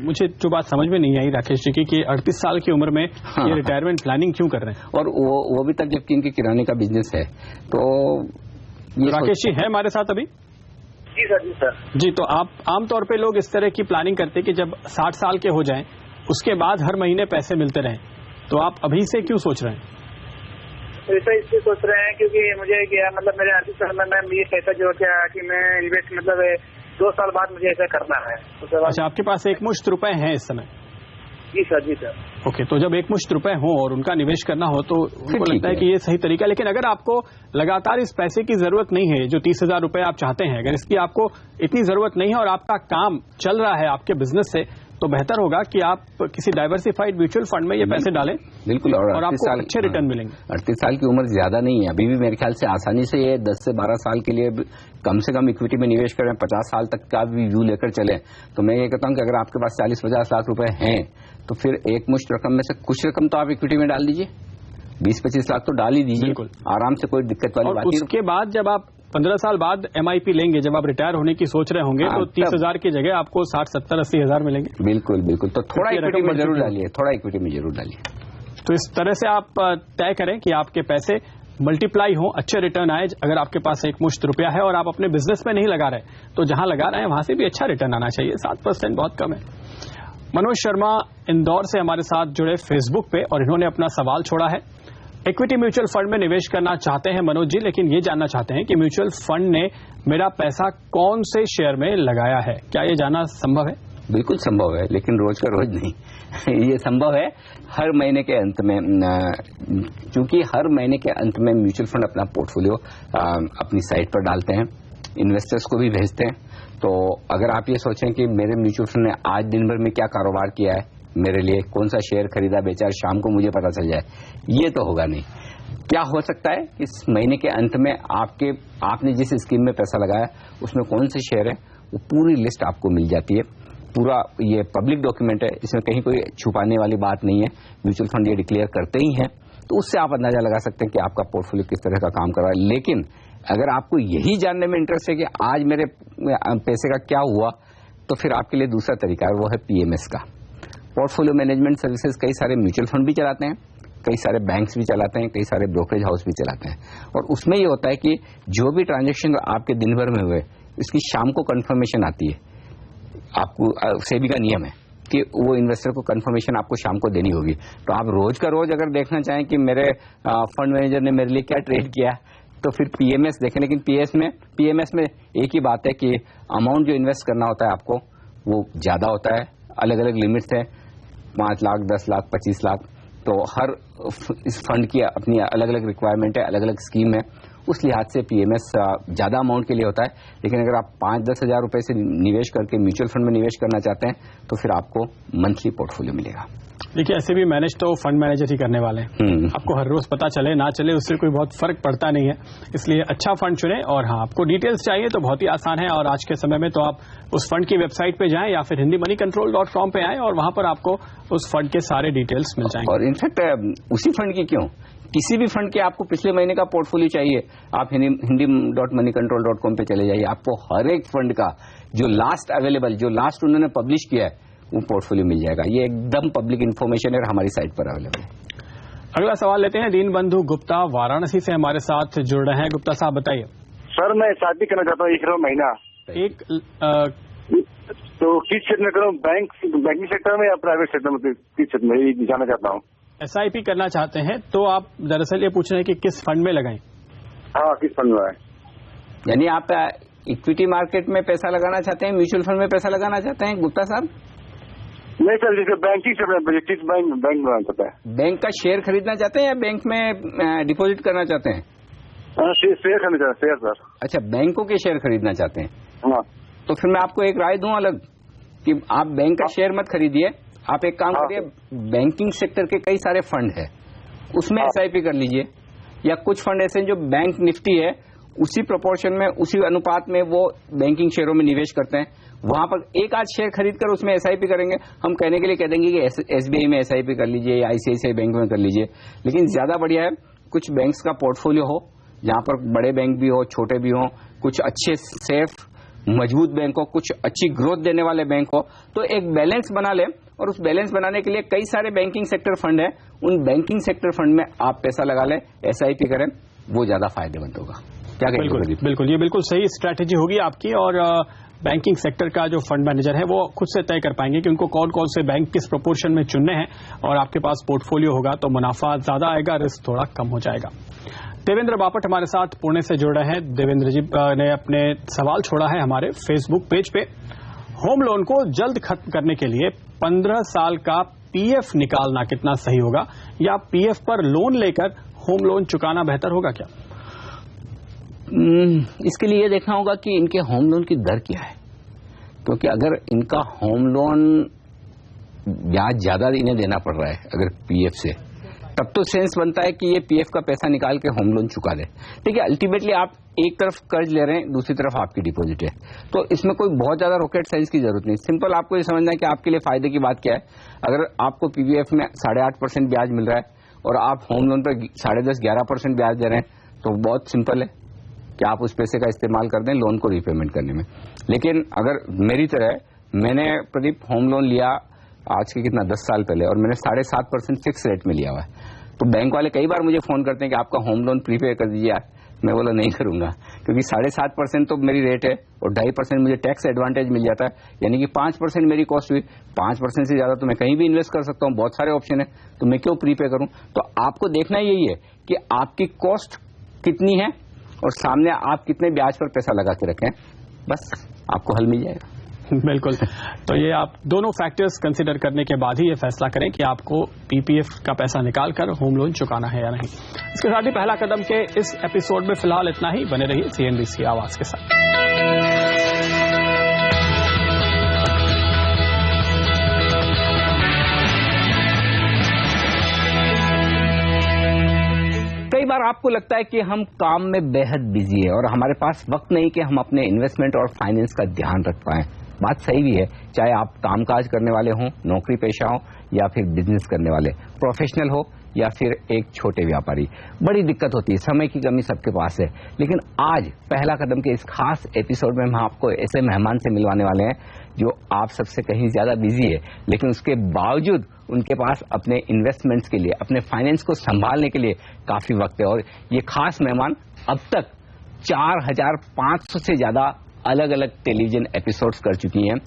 मुझे जो बात समझ में नहीं आई राकेश जी की, कि 38 साल की उम्र में ये रिटायरमेंट प्लानिंग क्यों कर रहे हैं, और वो भी तक जबकि इनके किराने का बिजनेस है। तो राकेश जी है हमारे साथ अभी? जी सर। जी सर जी। तो आप आमतौर पे लोग इस तरह की प्लानिंग करते हैं कि जब 60 साल के हो जाएं, उसके बाद हर महीने पैसे मिलते रहें, तो आप अभी से क्यों सोच रहे हैं? ऐसा इसलिए सोच रहे हैं क्योंकि मुझे क्या मतलब मेरे 38 साल में ये पैसा जो क्या कि मैं इन्वेस्ट मतलब 2 साल बाद मुझे ऐसा करना है। अच्छा, आपके पास एक मुश्त रुपए हैं इस समय? जी सर। जी सर। ओके। तो जब एक मुश्त रुपए हो और उनका निवेश करना हो तो उनको लगता है कि ये सही तरीका है। लेकिन अगर आपको लगातार इस पैसे की जरूरत नहीं है, जो 30,000 रुपए आप चाहते हैं, अगर इसकी आपको इतनी जरूरत नहीं है और आपका काम चल रहा है आपके बिजनेस से, तो बेहतर होगा कि आप किसी डाइवर्सिफाइड म्यूचुअल फंड में ये पैसे डालें। बिल्कुल। और आपको अच्छे रिटर्न मिलेंगे। 38 साल की उम्र ज्यादा नहीं है, अभी भी मेरे ख्याल से आसानी से ये 10 से 12 साल के लिए कम से कम इक्विटी में निवेश करें, 50 साल तक का भी व्यू लेकर चलें। तो मैं ये कहता हूं कि अगर आपके पास 40-50 लाख रुपए हैं, तो फिर एक मुश्त रकम में से कुछ रकम तो आप इक्विटी में डाल दीजिए, 20-25 लाख तो डाल ही दीजिए आराम से, कोई दिक्कत वाली बात नहीं। उसके बाद जब आप 15 साल बाद MIP लेंगे, जब आप रिटायर होने की सोच रहे होंगे, तो 30,000 की जगह आपको 60-70-80 हजार मिलेंगे। बिल्कुल बिल्कुल। तो थोड़ा इक्विटी में जरूर डालिए, थोड़ा इक्विटी में जरूर डालिए। तो इस तरह से आप तय करें कि आपके पैसे मल्टीप्लाई हो, अच्छे रिटर्न आए। अगर आपके पास एक मुश्त रुपया है और आप अपने बिजनेस में नहीं लगा रहे, तो जहां लगा रहे हैं वहां से भी अच्छा रिटर्न आना चाहिए। 7% बहुत कम है। मनोज शर्मा इंदौर से हमारे साथ जुड़े फेसबुक पे, और इन्होंने अपना सवाल छोड़ा है। इक्विटी म्यूचुअल फंड में निवेश करना चाहते हैं मनोज जी, लेकिन ये जानना चाहते हैं कि म्यूचुअल फंड ने मेरा पैसा कौन से शेयर में लगाया है। क्या ये जानना संभव है? बिल्कुल संभव है, लेकिन रोज का रोज नहीं। ये संभव है हर महीने के अंत में, क्योंकि हर महीने के अंत में म्यूचुअल फंड अपना पोर्टफोलियो अपनी साइट पर डालते हैं, इन्वेस्टर्स को भी भेजते हैं। तो अगर आप ये सोचें कि मेरे म्यूचुअल फंड ने आज दिन भर में क्या कारोबार किया है, मेरे लिए कौन सा शेयर खरीदा बेचा, शाम को मुझे पता चल जाए, ये तो होगा नहीं। क्या हो सकता है, इस महीने के अंत में आपने जिस स्कीम में पैसा लगाया उसमें कौन से शेयर है, वो पूरी लिस्ट आपको मिल जाती है। पूरा ये पब्लिक डॉक्यूमेंट है, इसमें कहीं कोई छुपाने वाली बात नहीं है, म्यूचुअल फंड ये डिक्लेयर करते ही हैं। तो उससे आप अंदाजा लगा सकते हैं कि आपका पोर्टफोलियो किस तरह का काम कर रहा है। लेकिन अगर आपको यही जानने में इंटरेस्ट है कि आज मेरे पैसे का क्या हुआ, तो फिर आपके लिए दूसरा तरीका है, वो है PMS का, पोर्टफोलियो मैनेजमेंट सर्विसेज। कई सारे म्यूचुअल फंड भी चलाते हैं, कई सारे बैंक्स भी चलाते हैं, कई सारे ब्रोकरेज हाउस भी चलाते हैं। और उसमें ये होता है कि जो भी ट्रांजैक्शन आपके दिन भर में हुए, इसकी शाम को कंफर्मेशन आती है। आपको सेबी का नियम है कि वो इन्वेस्टर को कंफर्मेशन आपको शाम को देनी होगी। तो आप रोज का रोज अगर देखना चाहें कि मेरे फंड मैनेजर ने मेरे लिए क्या ट्रेड किया, तो फिर पीएमएस देखें। लेकिन पीएमएस में एक ही बात है कि अमाउंट जो इन्वेस्ट करना होता है आपको वो ज्यादा होता है, अलग अलग लिमिट्स है, 5 लाख, 10 लाख, 25 लाख। तो हर इस फंड की अपनी अलग अलग रिक्वायरमेंट है, अलग अलग स्कीम है, उस लिहाज से पीएमएस ज्यादा अमाउंट के लिए होता है। लेकिन अगर आप 5-10 हजार रुपए से निवेश करके म्यूचुअल फंड में निवेश करना चाहते हैं तो फिर आपको मंथली पोर्टफोलियो मिलेगा। देखिए, ऐसे भी मैनेज तो फंड मैनेजर ही करने वाले हैं। आपको हर रोज पता चले ना चले उससे कोई बहुत फर्क पड़ता नहीं है, इसलिए अच्छा फंड चुने। और हाँ, आपको डिटेल्स चाहिए तो बहुत ही आसान है, और आज के समय में तो आप उस फंड की वेबसाइट पे जाएं या फिर hindimoneycontrol.com पे आएं और वहां पर आपको उस फंड के सारे डिटेल्स मिल जाएंगे। और इनफैक्ट उसी फंड की क्यों, किसी भी फंड के आपको पिछले महीने का पोर्टफोलियो चाहिए, आप hindi.moneycontrol.com पे चले जाइए, आपको हर एक फंड का जो लास्ट अवेलेबल, जो लास्ट उन्होंने पब्लिश किया है वो पोर्टफोलियो मिल जाएगा। ये एकदम पब्लिक इन्फॉर्मेशन है और हमारी साइट पर अवेलेबल है। अगला सवाल लेते हैं, दीनबंधु गुप्ता वाराणसी से हमारे साथ जुड़ रहे हैं। गुप्ता साहब बताइए। सर, मैं शादी करना चाहता हूँ 1 करोड़ महीना। तो किस क्षेत्र में करूँ, बैंकिंग सेक्टर में या प्राइवेट सेक्टर में, किस क्षेत्र में ये जानना चाहता हूँ। SIP करना चाहते हैं तो आप दरअसल ये पूछ रहे हैं कि किस फंड में लगाएं। हाँ, किस फंड में है, यानी आप इक्विटी मार्केट में पैसा लगाना चाहते हैं, म्यूचुअल फंड में पैसा लगाना चाहते हैं गुप्ता साहब? नहीं सर, जैसे बैंकिंग सेक्टर, किस बैंक में पता है। बैंक का शेयर खरीदना चाहते हैं या बैंक में डिपॉजिट करना चाहते हैं? शेयर खरीदना चाहते हैं सर। अच्छा, बैंकों के शेयर खरीदना चाहते हैं। हाँ, तो फिर मैं आपको एक राय दूं अलग कि आप बैंक का शेयर मत खरीदिए, आप एक काम करिए, बैंकिंग सेक्टर के कई सारे फंड है उसमें SIP कर लीजिए, या कुछ फंड ऐसे जो बैंक निफ्टी है उसी प्रोपोर्शन में, उसी अनुपात में वो बैंकिंग शेयरों में निवेश करते हैं, वहां पर एक आध शेयर खरीद कर उसमें SIP करेंगे। हम कहने के लिए कह देंगे कि SBI में SIP कर लीजिए या ICICI बैंक में कर लीजिए, लेकिन ज्यादा बढ़िया है कुछ बैंक्स का पोर्टफोलियो हो जहां पर बड़े बैंक भी हो, छोटे भी हो, कुछ अच्छे सेफ मजबूत बैंक हो, कुछ अच्छी ग्रोथ देने वाले बैंक हो, तो एक बैलेंस बना ले। और उस बैलेंस बनाने के लिए कई सारे बैंकिंग सेक्टर फंड है, उन बैंकिंग सेक्टर फंड में आप पैसा लगा लें, SIP करें, वो ज्यादा फायदेमंद होगा। क्या कहेंगे? बिल्कुल, ये बिल्कुल सही स्ट्रैटेजी होगी आपकी। और बैंकिंग सेक्टर का जो फंड मैनेजर है वो खुद से तय कर पाएंगे कि उनको कौन कौन से बैंक किस प्रोपोर्शन में चुनने हैं, और आपके पास पोर्टफोलियो होगा तो मुनाफा ज्यादा आएगा, रिस्क थोड़ा कम हो जाएगा। देवेंद्र बापट हमारे साथ पुणे से जुड़ रहे हैं। देवेंद्र जी ने अपने सवाल छोड़ा है हमारे फेसबुक पेज पे। होम लोन को जल्द खत्म करने के लिए 15 साल का PF निकालना कितना सही होगा, या PF पर लोन लेकर होम लोन चुकाना बेहतर होगा क्या? इसके लिए ये देखना होगा कि इनके होम लोन की दर क्या है, क्योंकि अगर इनका होम लोन ब्याज ज्यादा इन्हें देना पड़ रहा है अगर PF से, तब तो सेंस बनता है कि ये PF का पैसा निकाल के होम लोन चुका दे। ठीक है, अल्टीमेटली आप एक तरफ कर्ज ले रहे हैं, दूसरी तरफ आपकी डिपॉजिट है, तो इसमें कोई बहुत ज्यादा रॉकेट साइंस की जरूरत नहीं। सिंपल आपको ये समझना है कि आपके लिए फायदे की बात क्या है। अगर आपको PPF में 8.5% ब्याज मिल रहा है और आप होम लोन पर 10.5-11% ब्याज दे रहे हैं, तो बहुत सिंपल है कि आप उस पैसे का इस्तेमाल कर दें लोन को रीपेमेंट करने में। लेकिन अगर मेरी तरह, मैंने प्रदीप होम लोन लिया आज के 10 साल पहले, और मैंने 7.5% फिक्स रेट में लिया हुआ है, तो बैंक वाले कई बार मुझे फोन करते हैं कि आपका होम लोन प्रीपे कर दीजिए। मैं बोला नहीं करूंगा, क्योंकि 7.5% तो मेरी रेट है और 2.5% मुझे टैक्स एडवांटेज मिल जाता है, यानी कि 5% मेरी कॉस्ट हुई। 5% से ज्यादा तो मैं कहीं भी इन्वेस्ट कर सकता हूं, बहुत सारे ऑप्शन है, तो मैं क्यों प्रीपे करूं। तो आपको देखना यही है कि आपकी कॉस्ट कितनी है और सामने आप कितने ब्याज पर पैसा लगा के रखें, बस आपको हल मिल जाएगा। बिल्कुल, तो ये आप दोनों फैक्टर्स कंसिडर करने के बाद ही ये फैसला करें कि आपको PPF का पैसा निकालकर होम लोन चुकाना है या नहीं। इसके साथ ही पहला कदम के इस एपिसोड में फिलहाल इतना ही। बने रहिए CNBC आवाज के साथ। कई बार आपको लगता है कि हम काम में बेहद बिजी है और हमारे पास वक्त नहीं कि हम अपने इन्वेस्टमेंट और फाइनेंस का ध्यान रख पाएं। बात सही भी है, चाहे आप कामकाज करने वाले हों, नौकरी पेशा हो, या फिर बिजनेस करने वाले, प्रोफेशनल हो या फिर एक छोटे व्यापारी। बड़ी दिक्कत होती है, समय की कमी सबके पास है। लेकिन आज पहला कदम के इस खास एपिसोड में हम आपको ऐसे मेहमान से मिलवाने वाले हैं जो आप सबसे कहीं ज्यादा बिजी है, लेकिन उसके बावजूद उनके पास अपने इन्वेस्टमेंट्स के लिए, अपने फाइनेंस को संभालने के लिए काफी वक्त है। और ये खास मेहमान अब तक 4,500 से ज्यादा अलग अलग टेलीविजन एपिसोड्स कर चुकी हैं,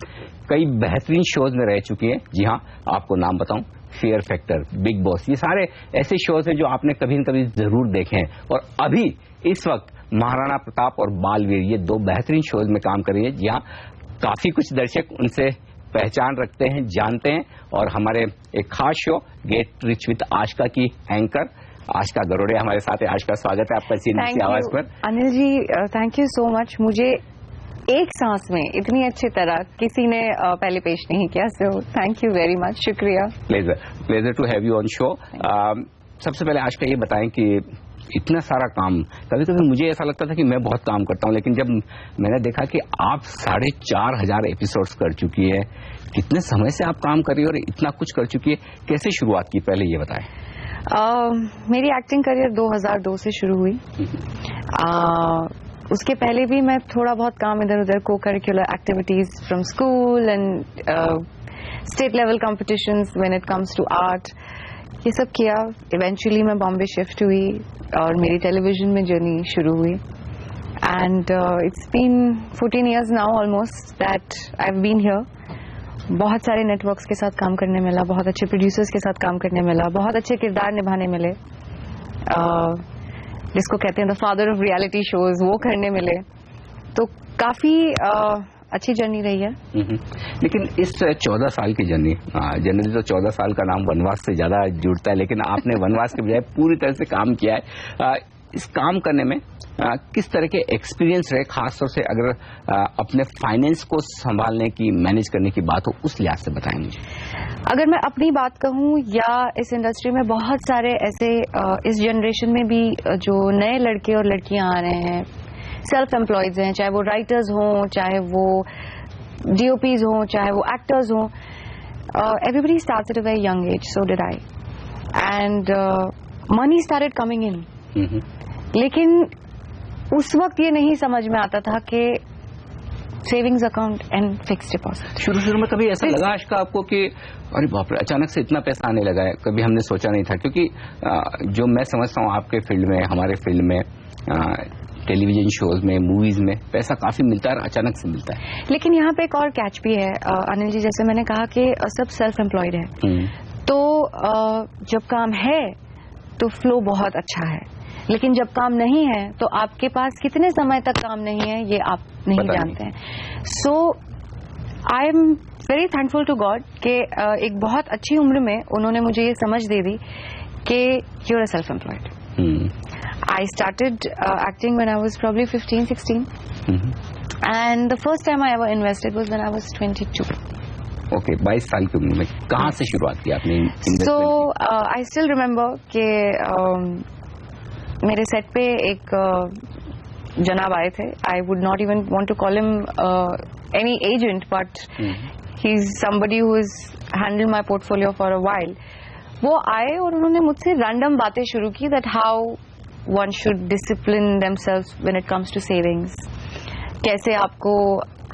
कई बेहतरीन शोज में रह चुकी हैं। जी हाँ, आपको नाम बताऊं, फियर फैक्टर, बिग बॉस, ये सारे ऐसे शोज हैं जो आपने कभी न कभी जरूर देखे हैं। और अभी इस वक्त महाराणा प्रताप और बालवीर, ये 2 बेहतरीन शोज में काम कर रही है। जी हाँ, काफी कुछ दर्शक उनसे पहचान रखते हैं, जानते हैं। और हमारे एक खास शो गेट रिच विद आशका की एंकर आशका गरोड़े हमारे साथ है। आशका, स्वागत है आपका सीधी आवाज पर। Anil ji, thank you so much. मुझे एक सांस में इतनी अच्छी तरह किसी ने पहले पेश नहीं किया, so thank you very much, शुक्रिया। Pleasure to have you on show. सबसे पहले आशका ये बताएं कि इतना सारा काम, कभी कभी मुझे ऐसा लगता था कि मैं बहुत काम करता हूं, लेकिन जब मैंने देखा कि आप 4,500 एपिसोड्स कर चुकी है, कितने समय से आप काम कर रही है और इतना कुछ कर चुकी है, कैसे शुरुआत की, पहले ये बताएं। मेरी एक्टिंग करियर 2002 से शुरू हुई। उसके पहले भी मैं थोड़ा बहुत काम इधर उधर को curricular activities from school and state level competitions when it comes to art, ये सब किया। इवेंचुअली मैं बॉम्बे शिफ्ट हुई और मेरी टेलीविजन में जर्नी शुरू हुई। And it's been 14 years now almost that I have been here. बहुत सारे नेटवर्क्स के साथ काम करने मिला, बहुत अच्छे प्रोड्यूसर्स के साथ काम करने मिला, बहुत अच्छे किरदार निभाने मिले, जिसको कहते हैं the father of reality shows, वो करने मिले। तो काफी अच्छी जर्नी रही है। लेकिन इस 14 साल की जर्नी, जनरली तो 14 साल का नाम वनवास से ज्यादा जुड़ता है, लेकिन आपने वनवास के बजाय पूरी तरह से काम किया है। इस काम करने में किस तरह के एक्सपीरियंस रहे, खासतौर से अगर अपने फाइनेंस को संभालने की, मैनेज करने की बात हो, उस लिहाज से बताएं मुझे। अगर मैं अपनी बात कहूं, या इस इंडस्ट्री में बहुत सारे ऐसे इस जनरेशन में भी जो नए लड़के और लड़कियां आ रहे हैं, सेल्फ एम्प्लॉयड हैं, चाहे वो राइटर्स हों, चाहे वो डीओपीज हों, चाहे वो एक्टर्स हों, everybody started at a very young age, so did I, and money started coming in. लेकिन उस वक्त ये नहीं समझ में आता था कि savings account and fixed deposit. शुरू में कभी ऐसा लगा आशका आपको कि अरे बाप रे, अचानक से इतना पैसा आने लगा है, कभी हमने सोचा नहीं था? क्योंकि जो मैं समझता हूँ आपके फील्ड में, हमारे फील्ड में, टेलीविजन शोज में, मूवीज में पैसा काफी मिलता है और अचानक से मिलता है। लेकिन यहाँ पे एक और कैच भी है अनिल जी, जैसे मैंने कहा कि सब सेल्फ एम्प्लॉयड है, तो जब काम है तो फ्लो बहुत अच्छा है, लेकिन जब काम नहीं है तो आपके पास कितने समय तक काम नहीं है ये आप नहीं जानते हैं। So I am very thankful to God कि एक बहुत अच्छी उम्र में उन्होंने मुझे ये समझ दे दी कि you are self employed. I started acting when I was probably 15-16, and the first time I ever invested was when I was 22. Okay, 22 साल की उम्र में कहाँ से शुरुआत की आपने? So I still remember कि मेरे सेट पे एक जनाब आए थे. I would not even want to call him any agent, but he's somebody who has handled my portfolio for a while. वो आए और उन्होंने मुझसे रैंडम बातें शुरू की that how one should discipline themselves when it comes to savings. कैसे आपको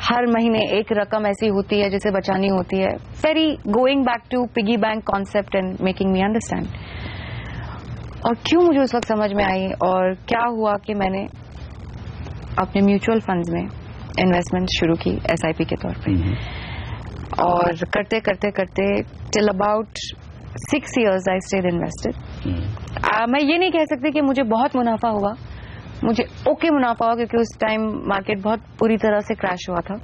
हर महीने एक रकम ऐसी होती है जिसे बचानी होती है. Very going back to piggy bank concept and making me understand. और क्यों मुझे उस वक्त समझ में आई और क्या हुआ कि मैंने अपने म्यूचुअल फंड्स में इन्वेस्टमेंट शुरू की SIP के तौर पे. और करते करते करते till about 6 years I stayed invested. मैं ये नहीं कह सकती कि मुझे बहुत मुनाफा हुआ, मुझे ओके मुनाफा हुआ क्योंकि उस टाइम मार्केट बहुत पूरी तरह से क्रैश हुआ था.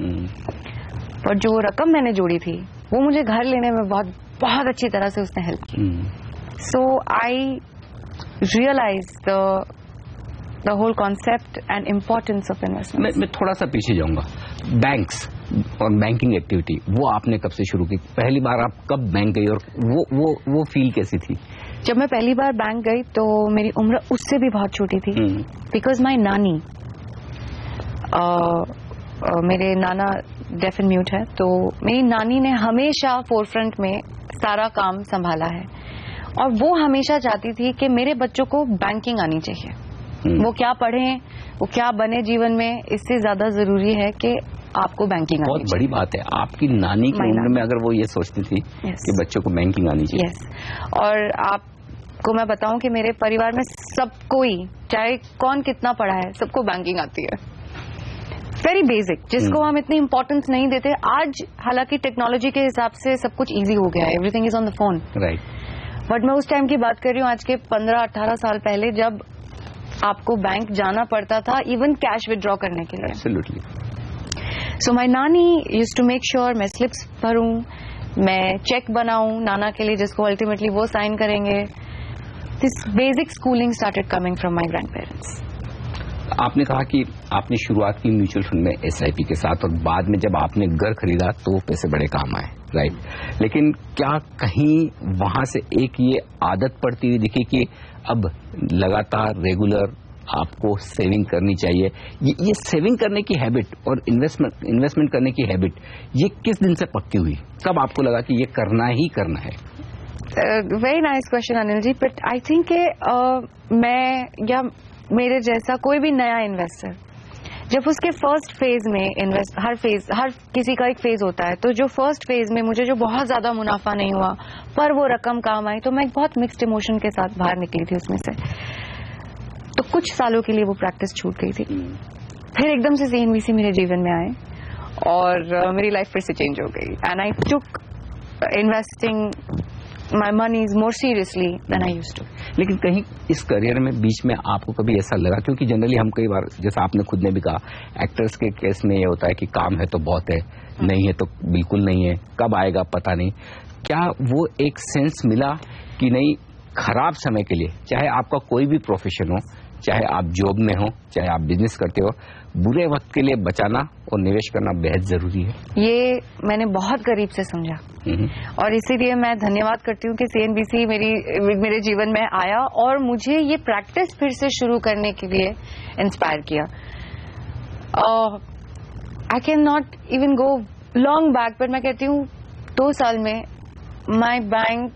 और जो रकम मैंने जोड़ी थी वो मुझे घर लेने में बहुत बहुत अच्छी तरह से उसने हेल्प की. So I realise the whole concept and importance of investment. मैं थोड़ा सा पीछे जाऊंगा. बैंक्स और बैंकिंग एक्टिविटी वो आपने कब से शुरू की? पहली बार आप कब बैंक गई और वो फील कैसी थी? जब मैं पहली बार बैंक गई तो मेरी उम्र उससे भी बहुत छोटी थी. बिकॉज माई नानी, मेरे नाना डेफ एंड म्यूट है, तो मेरी नानी ने हमेशा फोरफ्रंट में सारा काम संभाला है और वो हमेशा चाहती थी कि मेरे बच्चों को बैंकिंग आनी चाहिए. वो क्या पढ़ें, वो क्या बने जीवन में, इससे ज्यादा जरूरी है कि आपको बैंकिंग आनी चाहिए. बहुत बड़ी बात है. आपकी नानी की उम्र में अगर वो ये सोचती थी कि बच्चों को बैंकिंग आनी चाहिए. यस. और आपको मैं बताऊं कि मेरे परिवार में सब कोई, चाहे कौन कितना पढ़ा है, सबको बैंकिंग आती है. वेरी बेसिक, जिसको हम इतनी इंपॉर्टेंस नहीं देते। आज हालांकि टेक्नोलॉजी के हिसाब से सब कुछ इजी हो गया है, everything is on the phone, right. But मैं उस टाइम की बात कर रही हूँ, आज के 15-18 साल पहले, जब आपको बैंक जाना पड़ता था इवन कैश विड्रॉ करने के लिए। एब्सोल्युटली। सो माय नानी यूज्ड टू मेक श्योर मैं स्लिप्स भरूं, मैं चेक बनाऊं नाना के लिए, जिसको अल्टीमेटली वो साइन करेंगे। This basic schooling started coming from my grand parents. आपने कहा कि आपने शुरुआत की म्यूचुअल फंड में SIP के साथ, और बाद में जब आपने घर खरीदा तो पैसे बड़े काम आए, राइट। लेकिन क्या कहीं वहां से एक ये आदत पड़ती हुई दिखी कि अब लगातार रेगुलर आपको सेविंग करनी चाहिए? ये सेविंग करने की हैबिट और इन्वेस्टमेंट करने की हैबिट, ये किस दिन से पक्की हुई? कब आपको लगा कि ये करना ही करना है? Very nice question Anil ji, but I think मैं या मेरे जैसा कोई भी नया इन्वेस्टर जब उसके फर्स्ट फेज में हर किसी का एक फेज होता है, तो जो फर्स्ट फेज में मुझे जो बहुत ज्यादा मुनाफा नहीं हुआ पर वो रकम काम आई, तो मैं एक बहुत मिक्स्ड इमोशन के साथ बाहर निकली थी उसमें से। तो कुछ सालों के लिए वो प्रैक्टिस छूट गई थी। फिर एकदम से CNBC मेरे जीवन में आए और मेरी लाइफ फिर से चेंज हो गई, and I took investing my money is more seriously than I used to. लेकिन कहीं इस करियर में बीच में आपको कभी ऐसा लगा, क्योंकि जनरली हम कई बार, जैसा आपने खुद ने भी कहा, एक्टर्स के केस में ये होता है कि काम है तो बहुत है, नहीं है तो बिल्कुल नहीं है, कब आएगा पता नहीं। क्या वो एक सेंस मिला कि नहीं, खराब समय के लिए, चाहे आपका कोई भी प्रोफेशन हो, चाहे आप जॉब में हो, चाहे आप बिजनेस करते हो, बुरे वक्त के लिए बचाना और निवेश करना बेहद जरूरी है? ये मैंने बहुत करीब से समझा, और इसीलिए मैं धन्यवाद करती हूँ कि CNBC मेरे जीवन में आया और मुझे ये प्रैक्टिस फिर से शुरू करने के लिए इंस्पायर किया। I can not even go long back, पर मैं कहती हूँ 2 साल में my bank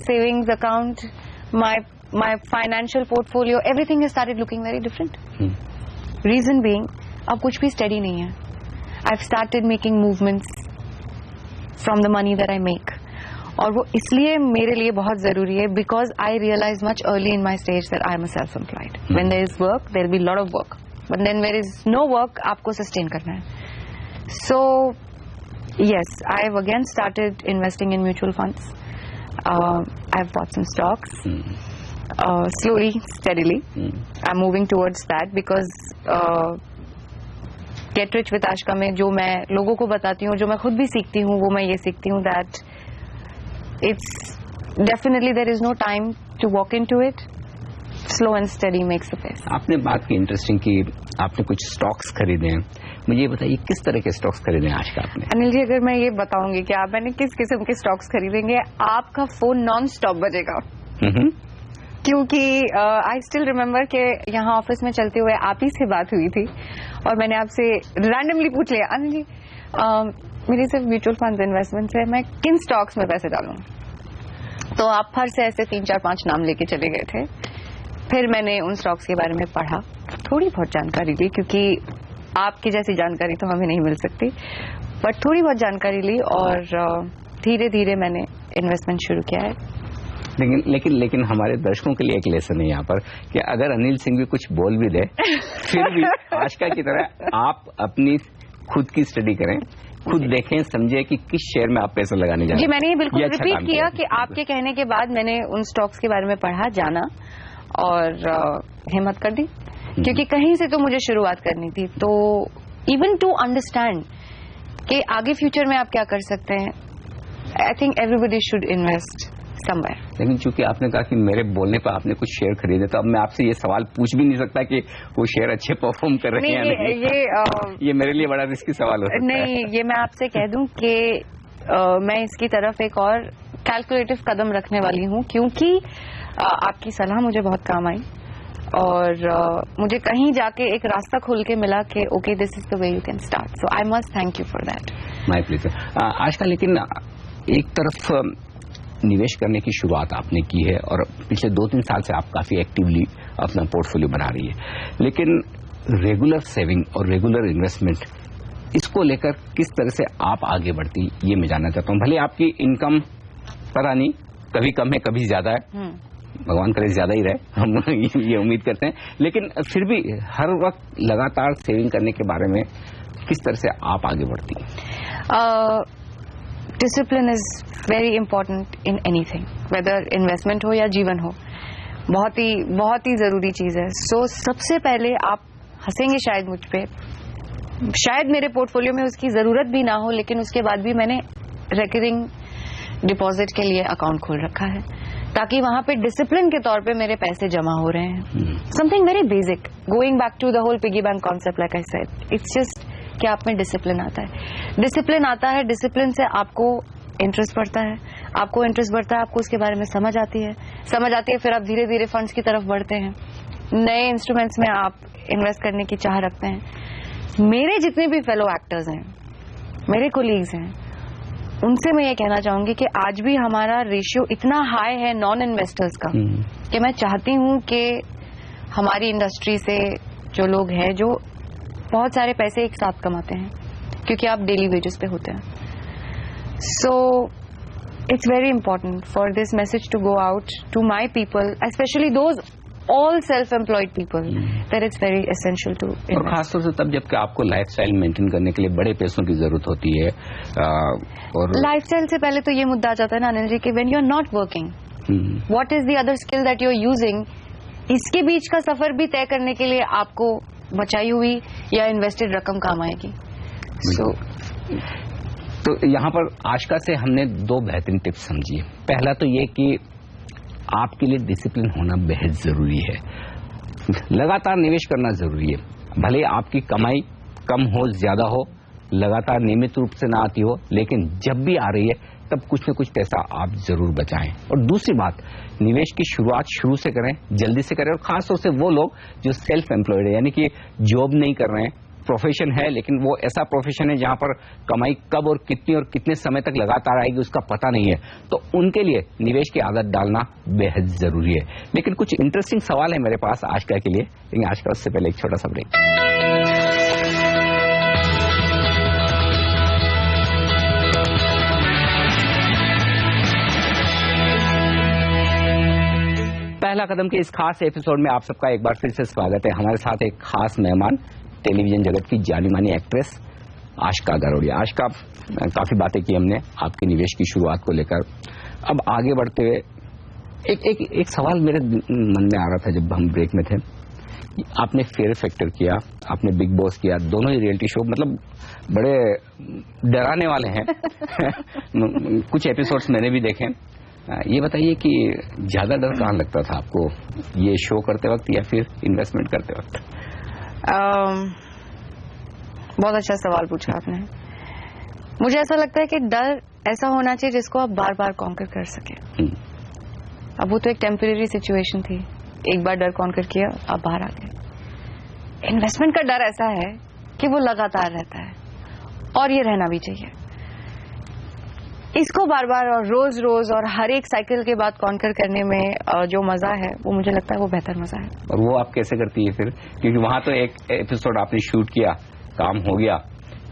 savings account, my financial portfolio, everything has started looking very different. Reason being, अब कुछ भी steady नहीं है. I've started making movements from the money that I make. और वो इसलिए मेरे लिए बहुत जरूरी है because I realized much early in my stage that I am a self-employed. When there is work, there will be a lot of work. But then there is no work, आपको sustain करना है. So, yes, I have again started investing in mutual funds. I've bought some stocks. Slowly, steadily. I'm moving towards that because Get Rich with Ashka में जो मैं लोगों को बताती हूँ, जो मैं खुद भी सीखती हूँ, वो मैं ये सीखती हूँ that it's definitely there is no time to walk into it. Slow and steady makes the best. आपने बात की इंटरेस्टिंग कि आपने कुछ स्टॉक्स खरीदे हैं, मुझे ये बताइए किस तरह के स्टॉक्स खरीदे हैं आज का आपने? अनिल जी, अगर मैं ये बताऊंगी कि मैंने किस किस्म के स्टॉक्स खरीदेंगे, आपका फोन नॉन स्टॉप बजेगा। क्योंकि आई स्टिल रिमेम्बर कि यहाँ ऑफिस में चलते हुए आप ही से बात हुई थी और मैंने आपसे रैंडमली पूछ लिया, अनिल जी मेरी सिर्फ म्यूचुअल फंड इन्वेस्टमेंट है, मैं किन स्टॉक्स में पैसे डालूं? तो आप फर से ऐसे 3-4-5 नाम लेके चले गए थे। फिर मैंने उन स्टॉक्स के बारे में पढ़ा, थोड़ी बहुत जानकारी ली, क्योंकि आपकी जैसी जानकारी तो हमें नहीं मिल सकती, बट थोड़ी बहुत जानकारी ली और धीरे धीरे मैंने इन्वेस्टमेंट शुरू किया है। लेकिन हमारे दर्शकों के लिए एक लेसन है यहाँ पर कि अगर अनिल सिंह भी कुछ बोल भी दे, फिर भी आशका की तरह आप अपनी खुद की स्टडी करें, खुद देखें, समझे कि किस शेयर में आप पैसा लगाने जा रहे हैं। जी, मैंने ये बिल्कुल रिपीट किया कि आपके कहने के बाद मैंने उन स्टॉक्स के बारे में पढ़ा, जाना और हिम्मत कर दी, क्योंकि कहीं से तो मुझे शुरुआत करनी थी। तो इवन टू अंडरस्टैंड कि आगे फ्यूचर में आप क्या कर सकते हैं, I think everybody should invest somewhere. लेकिन चूंकि आपने कहा कि मेरे बोलने पर आपने कुछ शेयर खरीदे, तो अब मैं आपसे ये सवाल पूछ भी नहीं सकता कि वो शेयर अच्छे परफॉर्म कर रहे हैं या नहीं। ये मेरे लिए बड़ा रिस्की सवाल हो सकता है। नहीं, ये मैं आपसे कह दूं कि मैं इसकी तरफ एक और कैलकुलेटिव कदम रखने वाली हूं, क्योंकि आपकी सलाह मुझे बहुत काम आई और मुझे कहीं जाके एक रास्ता खोल के मिला कि okay, this is the way you can start, so I must thank you for that. My pleasure. आजकल लेकिन एक तरफ निवेश करने की शुरुआत आपने की है और पिछले 2-3 साल से आप काफी एक्टिवली अपना पोर्टफोलियो बना रही है, लेकिन रेगुलर सेविंग और रेगुलर इन्वेस्टमेंट, इसको लेकर किस तरह से आप आगे बढ़ती, ये मैं जानना चाहता हूँ। भले आपकी इनकम पता नहीं, कभी कम है कभी ज्यादा है, भगवान करे ज्यादा ही रहे, हम ये उम्मीद करते हैं। लेकिन फिर भी हर वक्त लगातार सेविंग करने के बारे में किस तरह से आप आगे बढ़ती हैं? Discipline is very important in anything, whether investment हो या जीवन हो, बहुत ही जरूरी चीज है। सो सबसे पहले आप हंसेंगे शायद मुझ पे, शायद मेरे पोर्टफोलियो में उसकी जरूरत भी ना हो, लेकिन उसके बाद भी मैंने रेकरिंग डिपॉजिट के लिए अकाउंट खोल रखा है, ताकि वहां पे डिसिप्लिन के तौर पे मेरे पैसे जमा हो रहे हैं। Something very basic, going back to the whole piggy bank concept, like I said, it's just कि आप में डिसिप्लिन आता है। डिसिप्लिन आता है, डिसिप्लिन से आपको इंटरेस्ट बढ़ता है, आपको इंटरेस्ट बढ़ता है, आपको उसके बारे में समझ आती है, फिर आप धीरे धीरे फंड्स की तरफ बढ़ते हैं, नए इंस्ट्रूमेंट्स में आप इन्वेस्ट करने की चाह रखते हैं। मेरे जितने भी फेलो एक्टर्स हैं, मेरे कोलीग्स हैं, उनसे मैं ये कहना चाहूंगी कि आज भी हमारा रेशियो इतना हाई है नॉन इन्वेस्टर्स का कि मैं चाहती हूं कि हमारी इंडस्ट्री से जो लोग हैं, जो बहुत सारे पैसे एक साथ कमाते हैं, क्योंकि आप डेली वेजेस पे होते हैं, सो it's very important for this message to go out to my people, especially those all self-employed people, that it's very essential to invest. और खासतौर से तब जबकि आपको लाइफस्टाइल मेंटेन करने के लिए बड़े पैसों की जरूरत होती है। और लाइफस्टाइल से पहले तो ये मुद्दा आ जाता है ना अनिल जी, कि when you're not working, what is the other skill that you're using? इसके बीच का सफर भी तय करने के लिए आपको बचाई हुई या इन्वेस्टेड रकम काम आएगी। तो यहाँ पर आशका से हमने 2 बेहतरीन टिप्स समझी। पहला तो ये कि आपके लिए डिसिप्लिन होना बेहद जरूरी है, लगातार निवेश करना जरूरी है, भले आपकी कमाई कम हो ज्यादा हो, लगातार नियमित रूप से ना आती हो, लेकिन जब भी आ रही है तब कुछ न कुछ पैसा आप जरूर बचाएं। और दूसरी बात, निवेश की शुरुआत शुरू से करें, जल्दी से करें, और खासतौर से वो लोग जो सेल्फ एम्प्लॉयड है, यानी कि जॉब नहीं कर रहे हैं, प्रोफेशन है लेकिन वो ऐसा प्रोफेशन है जहां पर कमाई कब और कितने समय तक लगातार आएगी उसका पता नहीं है, तो उनके लिए निवेश की आदत डालना बेहद जरूरी है। लेकिन कुछ इंटरेस्टिंग सवाल है मेरे पास आशका के लिए, लेकिन आशका उससे पहले एक छोटा सा ब्रेक। पहला कदम के इस खास एपिसोड में आप सबका एक बार फिर से स्वागत है। हमारे साथ एक खास मेहमान, टेलीविजन जगत की जानी मानी एक्ट्रेस आशका गरोडिया। आशका, काफी बातें की हमने आपके निवेश की शुरुआत को लेकर। अब आगे बढ़ते हुए एक सवाल मेरे मन में आ रहा था जब हम ब्रेक में थे। आपने फेयर फैक्टर किया, आपने बिग बॉस किया, दोनों ही रियलिटी शो मतलब बड़े डराने वाले हैं। कुछ एपिसोड्स मैंने भी देखे। ये बताइए कि ज्यादा डर कहाँ लगता था आपको, ये शो करते वक्त या फिर इन्वेस्टमेंट करते वक्त? बहुत अच्छा सवाल पूछा आपने। मुझे ऐसा लगता है कि डर ऐसा होना चाहिए जिसको आप बार बार कॉन्कर कर सके। अब वो तो एक टेम्परेरी सिचुएशन थी, एक बार डर कॉन्कर किया, आप बाहर आ गए। इन्वेस्टमेंट का डर ऐसा है कि वो लगातार रहता है और ये रहना भी चाहिए। इसको बार बार और रोज रोज और हर एक साइकिल के बाद कॉन्कर करने में जो मजा है, वो मुझे लगता है वो बेहतर मजा है। और वो आप कैसे करती है फिर? क्योंकि वहां तो एक एपिसोड आपने शूट किया, काम हो गया,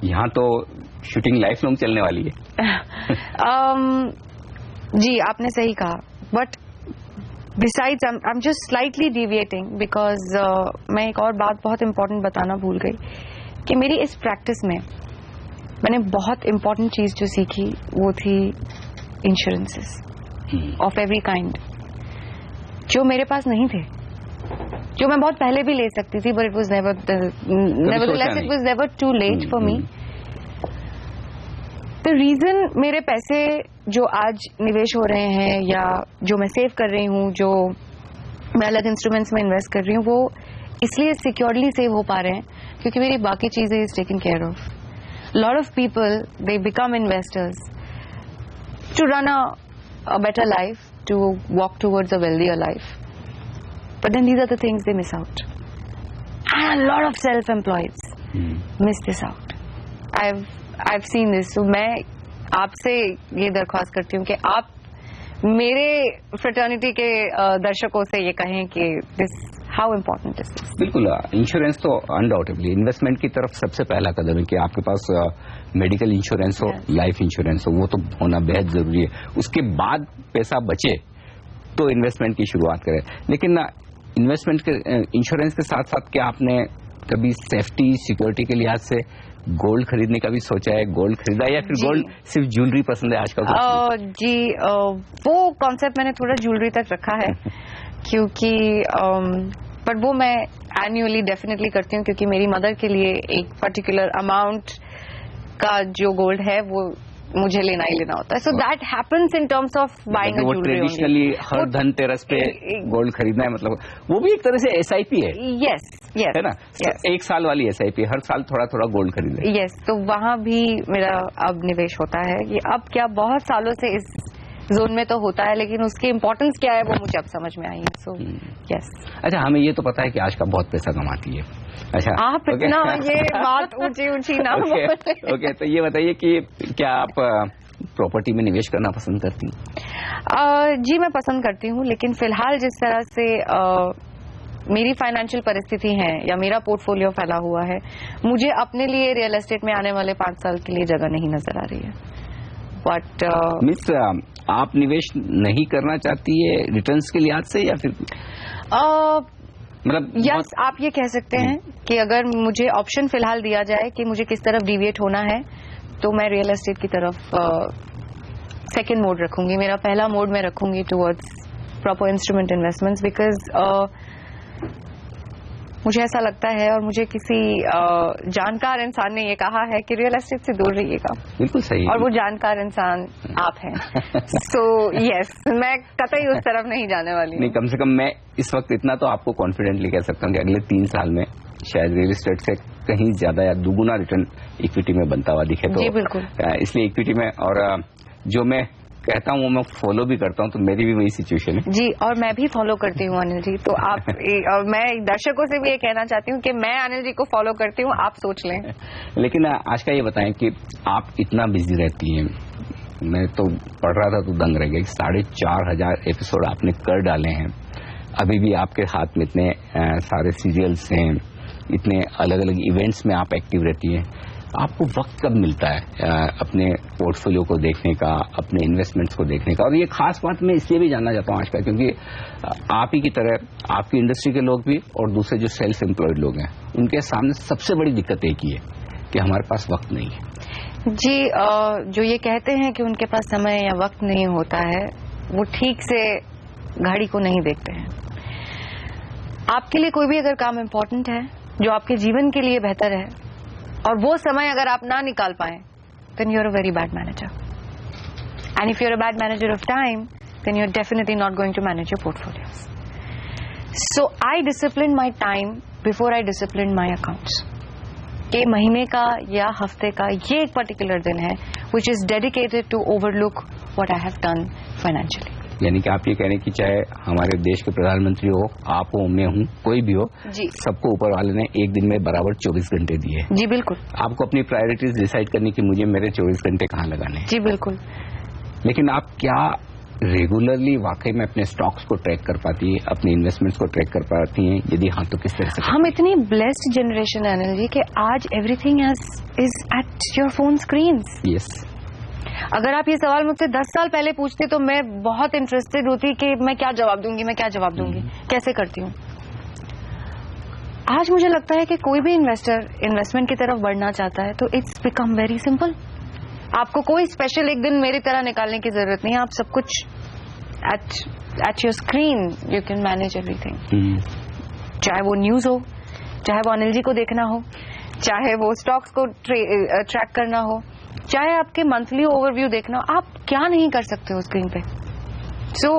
यहाँ तो शूटिंग लाइफ लॉन्ग चलने वाली है। जी आपने सही कहा, but besides I am just slightly deviating because मैं एक और बात बहुत इंपॉर्टेंट बताना भूल गई कि मेरी इस प्रैक्टिस में मैंने बहुत इंपॉर्टेंट चीज जो सीखी वो थी इंश्योरेंसेस ऑफ एवरी काइंड, जो मेरे पास नहीं थे, जो मैं बहुत पहले भी ले सकती थी, but it was nevertheless it was never too late for me. The reason मेरे पैसे जो आज निवेश हो रहे हैं या जो मैं सेव कर रही हूँ, जो मैं अलग इंस्ट्रूमेंट्स में इन्वेस्ट कर रही हूँ, वो इसलिए सिक्योरली सेव हो पा रहे हैं क्योंकि मेरी बाकी चीजें is taken care of. lot of people, they become investors to run a better life, to walk towards a wealthier life, but then these are the things they miss out, and a lot of self-employeds miss this out. I've seen this, so मैं आपसे ये दरख्वास्त करती हूँ कि आप मेरे fraternity के दर्शकों से ये कहें कि this how important is this. बिल्कुल, इंश्योरेंस तो अनडाउटेबली इन्वेस्टमेंट की तरफ सबसे पहला कदम है कि आपके पास मेडिकल इंश्योरेंस हो, लाइफ इंश्योरेंस हो, वो तो होना बेहद जरूरी है। उसके बाद पैसा बचे तो इन्वेस्टमेंट की शुरुआत करें। लेकिन इन्वेस्टमेंट के इंश्योरेंस के साथ साथ क्या आपने कभी सेफ्टी सिक्योरिटी के लिहाज से गोल्ड खरीदने का भी सोचा है? गोल्ड खरीदा या फिर गोल्ड सिर्फ ज्वेलरी पसंद है आजकल? जी वो कॉन्सेप्ट मैंने थोड़ा ज्वेलरी तक रखा है क्योंकि पर वो मैं एन्युअली डेफिनेटली करती हूँ क्योंकि मेरी मदर के लिए एक पर्टिकुलर अमाउंट का जो गोल्ड है वो मुझे लेना ही लेना होता है। So that happens in terms of buying a jewellery. Traditionally हर धनतेरस पे गोल्ड खरीदना है, मतलब वो भी एक तरह से SIP है। यस यस है ना? एक साल वाली SIP, हर साल थोड़ा थोड़ा गोल्ड खरीदे। यस, तो वहाँ भी मेरा अब निवेश होता है कि अब क्या बहुत सालों से इस जोन में तो होता है लेकिन उसकी इम्पोर्टेंस क्या है वो मुझे अब समझ में आई है। So yes. अच्छा, हमें ये तो पता है कि आज का बहुत पैसा कमाती है। अच्छा, आप इतना ये बात ऊंची ऊंची ना ओके, तो ये बताइए कि क्या आप प्रॉपर्टी में निवेश करना पसंद करती हैं? जी मैं पसंद करती हूँ, लेकिन फिलहाल जिस तरह से मेरी फाइनेंशियल परिस्थिति है या मेरा पोर्टफोलियो फैला हुआ है, मुझे अपने लिए रियल एस्टेट में आने वाले 5 साल के लिए जगह नहीं नजर आ रही है। बट मिस, आप निवेश नहीं करना चाहती है रिटर्न्स के लिहाज से या फिर मतलब? यस, आप ये कह सकते हैं कि अगर मुझे ऑप्शन फिलहाल दिया जाए कि मुझे किस तरफ डिविएट होना है तो मैं रियल एस्टेट की तरफ सेकंड मोड रखूंगी। मेरा पहला मोड मैं रखूंगी towards proper instrument investments, because मुझे ऐसा लगता है और मुझे किसी जानकार इंसान ने ये कहा है कि रियल एस्टेट से दूर रहिएगा। बिल्कुल सही। और वो जानकार इंसान आप हैं। सो यस, मैं कतई उस तरफ नहीं जाने वाली। नहीं, कम से कम मैं इस वक्त इतना तो आपको कॉन्फिडेंटली कह सकता हूँ कि अगले 3 साल में शायद रियल एस्टेट से कहीं ज्यादा या दुगुना रिटर्न इक्विटी में बनता हुआ दिखे। तो जी बिल्कुल, इसलिए इक्विटी में, और जो मैं कहता हूँ वो मैं फॉलो भी करता हूँ, तो मेरी भी वही सिचुएशन है। जी, और मैं भी फॉलो करती हूँ अनिल जी। तो आप और मैं दर्शकों से भी ये कहना चाहती हूँ कि मैं अनिल जी को फॉलो करती हूँ, आप सोच लें। लेकिन आज का ये बताएं कि आप इतना बिजी रहती हैं, मैं तो पढ़ रहा था तो दंग रह गया। 4,500 एपिसोड आपने कर डाले हैं, अभी भी आपके हाथ में इतने सारे सीरियल्स हैं, इतने अलग अलग इवेंट्स में आप एक्टिव रहती हैं। आपको वक्त कब मिलता है अपने पोर्टफोलियो को देखने का, अपने इन्वेस्टमेंट्स को देखने का? और ये खास बात मैं इसलिए भी जानना चाहता हूँ आज का, क्योंकि आप ही की तरह आपकी इंडस्ट्री के लोग भी और दूसरे जो सेल्फ एम्प्लॉयड लोग हैं, उनके सामने सबसे बड़ी दिक्कत एक ही है कि हमारे पास वक्त नहीं है। जी, जो ये कहते हैं कि उनके पास समय या वक्त नहीं होता है, वो ठीक से घड़ी को नहीं देखते हैं। आपके लिए कोई भी अगर काम इम्पोर्टेंट है जो आपके जीवन के लिए बेहतर है और वो समय अगर आप ना निकाल पाए, then you're a very bad manager. And if you're a bad manager of time, then you're definitely not going to manage your portfolios. So I discipline my time before I discipline my accounts. कि महीने का या हफ्ते का ये एक particular दिन है which is dedicated to overlook what I have done financially. यानी कि आप ये कह रहे हैं कि चाहे हमारे देश के प्रधानमंत्री हो, आप हो, मैं हूँ, कोई भी हो, जी, सबको ऊपर वाले ने एक दिन में बराबर 24 घंटे दिए। जी बिल्कुल। आपको अपनी प्रायोरिटीज डिसाइड करनी कि मुझे मेरे 24 घंटे कहाँ लगाने हैं। जी बिल्कुल। लेकिन आप क्या रेगुलरली वाकई में अपने स्टॉक्स को ट्रैक कर पाती है, अपने इन्वेस्टमेंट्स को ट्रैक कर पाती हैं? यदि हाँ, तो किस तरह से? हम इतनी ब्लेस्ड जनरेशन है अनिल जी कि आज everything is at your phone screens. Yes. अगर आप ये सवाल मुझसे 10 साल पहले पूछते तो मैं बहुत इंटरेस्टेड होती कि मैं क्या जवाब दूंगी, कैसे करती हूँ। आज मुझे लगता है कि कोई भी इन्वेस्टर इन्वेस्टमेंट की तरफ बढ़ना चाहता है तो इट्स बिकम वेरी सिंपल। आपको कोई स्पेशल एक दिन मेरी तरह निकालने की जरूरत नहीं है। आप सब कुछ at your screen you can manage everything. चाहे वो न्यूज हो, चाहे वो अनिल जी को देखना हो, चाहे वो स्टॉक्स को ट्रैक करना हो, चाहे आपके मंथली ओवरव्यू देखना हो, आप क्या नहीं कर सकते हो स्क्रीन पे। सो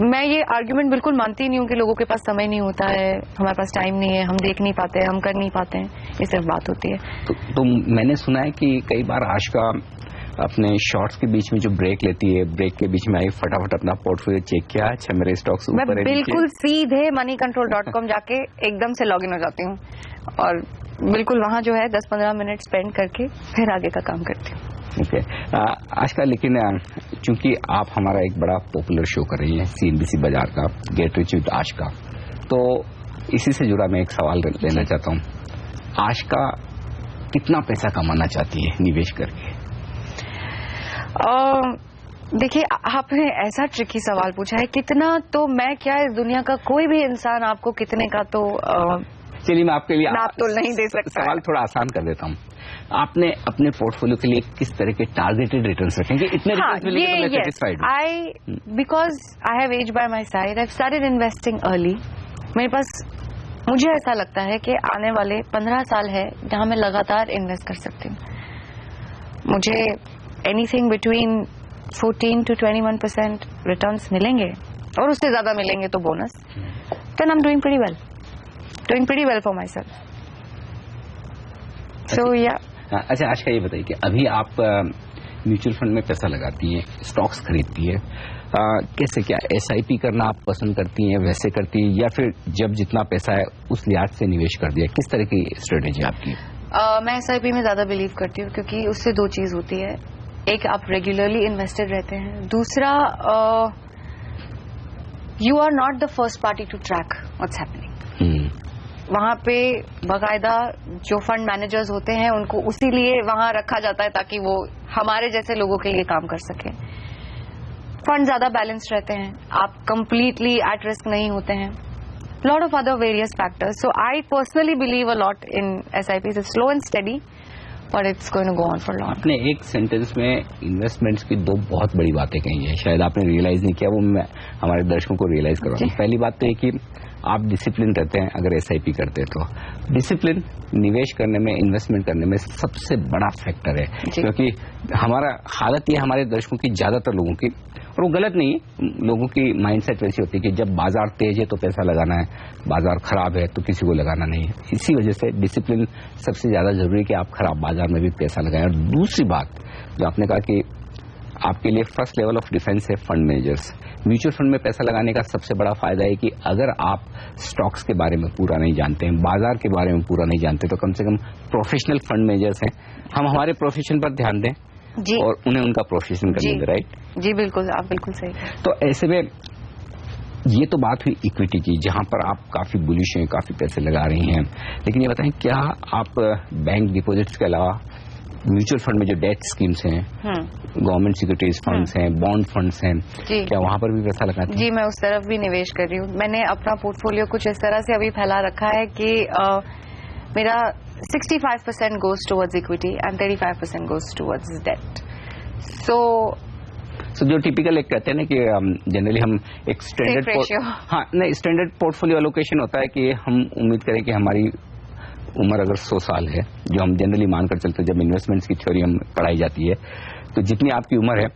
मैं ये आर्ग्यूमेंट बिल्कुल मानती नहीं हूँ कि लोगों के पास समय नहीं होता है, हमारे पास टाइम नहीं है, हम देख नहीं पाते हैं, हम कर नहीं पाते हैं, ये सिर्फ बात होती है। तो मैंने सुना है कि कई बार आशका अपने शॉर्ट्स के बीच में जो ब्रेक लेती है, ब्रेक के बीच में आई फटाफट अपना पोर्टफोलियो चेक किया, अच्छा मेरे स्टॉक्स ऊपर है, बिल्कुल सीधे moneycontrol.com जाके एकदम से लॉगिन हो जाती हूँ और बिल्कुल वहाँ जो है 10-15 मिनट स्पेंड करके फिर आगे का काम करती हूँ। ओके। आजकल लेकिन चूंकि आप हमारा एक बड़ा पॉपुलर शो कर रही हैं CNBC बाजार का, गेट रिच विद आशका, तो इसी से जुड़ा मैं एक सवाल लेना चाहता हूँ। आशका कितना पैसा कमाना चाहती है निवेश करके? देखिए, आपने ऐसा ट्रिकी सवाल पूछा है, कितना तो मैं क्या, इस दुनिया का कोई भी इंसान आपको कितने का तो चलिए मैं आपके लिए नाप तो नहीं दे सकता। सवाल थोड़ा आसान कर देता हूँ। आपने अपने पोर्टफोलियो के लिए किस तरह के टारगेटेड रिटर्न्स रखेंगे? इतने रिटर्न्स मिलेंगे तो मैं सैटिस्फाइड हूं। Because I have age by my side, I started investing early. मेरे पास, मुझे ऐसा लगता है कि आने वाले 15 साल है जहां मैं लगातार इन्वेस्ट कर सकती हूँ। मुझे एनीथिंग बिटवीन 14 to 21% रिटर्न्स मिलेंगे, और उससे ज्यादा मिलेंगे तो bonus. Then I am doing pretty well for my self. So yeah अच्छा, आज का ये बताइए कि अभी आप म्यूचुअल फंड में पैसा लगाती हैं, स्टॉक्स खरीदती है, कैसे, क्या SIP करना आप पसंद करती हैं, वैसे करती हैं, या फिर जब जितना पैसा है उस लिहाज से निवेश कर दिया? किस तरह की स्ट्रेटेजी आपकी? मैं SIP में ज्यादा बिलीव करती हूँ, क्योंकि उससे दो चीज होती है। एक, आप रेगुलरली इन्वेस्टेड रहते हैं। दूसरा, you are not the first party to track what's happening. वहां पे बाकायदा जो फंड मैनेजर्स होते हैं उनको उसी लिए वहां रखा जाता है ताकि वो हमारे जैसे लोगों के लिए काम कर सके। फंड ज्यादा बैलेंस्ड रहते हैं, आप कंप्लीटली एट रिस्क नहीं होते हैं। Lot of other various factors. So I personally believe a lot in SIPs. It's slow and steady, but it's going to go on for long. आपने एक सेंटेंस में इन्वेस्टमेंट्स की दो बहुत बड़ी बातें कही हैं, शायद आपने रियलाइज नहीं किया, वो मैं हमारे दर्शकों को रियलाइज करवाऊं। पहली बात तो ये कि आप डिसिप्लिन रहते हैं अगर SIP करते हैं तो। डिसिप्लिन निवेश करने में, इन्वेस्टमेंट करने में सबसे बड़ा फैक्टर है, क्योंकि हमारा हालत ये, हमारे दर्शकों की, ज्यादातर लोगों की, और वो गलत नहीं है, लोगों की माइंडसेट वैसी होती है कि जब बाजार तेज है तो पैसा लगाना है, बाजार खराब है तो किसी को लगाना नहीं है। इसी वजह से डिसिप्लिन सबसे ज्यादा जरूरी है कि आप खराब बाजार में भी पैसा लगाएं। और दूसरी बात जो आपने कहा कि आपके लिए फर्स्ट लेवल ऑफ डिफेंस है फंड मैनेजर्स। म्यूचुअल फंड में पैसा लगाने का सबसे बड़ा फायदा है कि अगर आप स्टॉक्स के बारे में पूरा नहीं जानते हैं, बाजार के बारे में पूरा नहीं जानते, तो कम से कम प्रोफेशनल फंड मैनेजर्स हैं, हम हमारे प्रोफेशन पर ध्यान दें जी, और उन्हें उनका प्रोफेशन करने दें। राइट जी, बिल्कुल, आप बिल्कुल सही। तो ऐसे में ये तो बात हुई इक्विटी की, जहां पर आप काफी बुलिश हैं, काफी पैसे लगा रही हैं, लेकिन ये बताएं, क्या आप बैंक डिपॉजिट्स के अलावा म्यूचुअल फंड में जो डेट स्कीम्स हैं, गवर्नमेंट सिक्योरिटीज फंड्स हैं, बॉन्ड फंड्स हैं, क्या वहां पर भी पैसा लगाते हैं? जी, मैं उस तरफ भी निवेश कर रही हूँ। मैंने अपना पोर्टफोलियो कुछ इस तरह से अभी फैला रखा है कि मेरा 65% goes towards equity and 35% goes towards debt. So जो टिपिकल एक कहते हैं ना कि जनरली हम एक स्टैंडर्ड पोर्टफोलियो एलोकेशन होता है कि हम उम्मीद करें कि हमारी उम्र अगर 100 साल है, जो हम जनरली मानकर चलते हैं, जब इन्वेस्टमेंट्स की थ्योरी हम पढ़ाई जाती है, तो जितनी आपकी उम्र है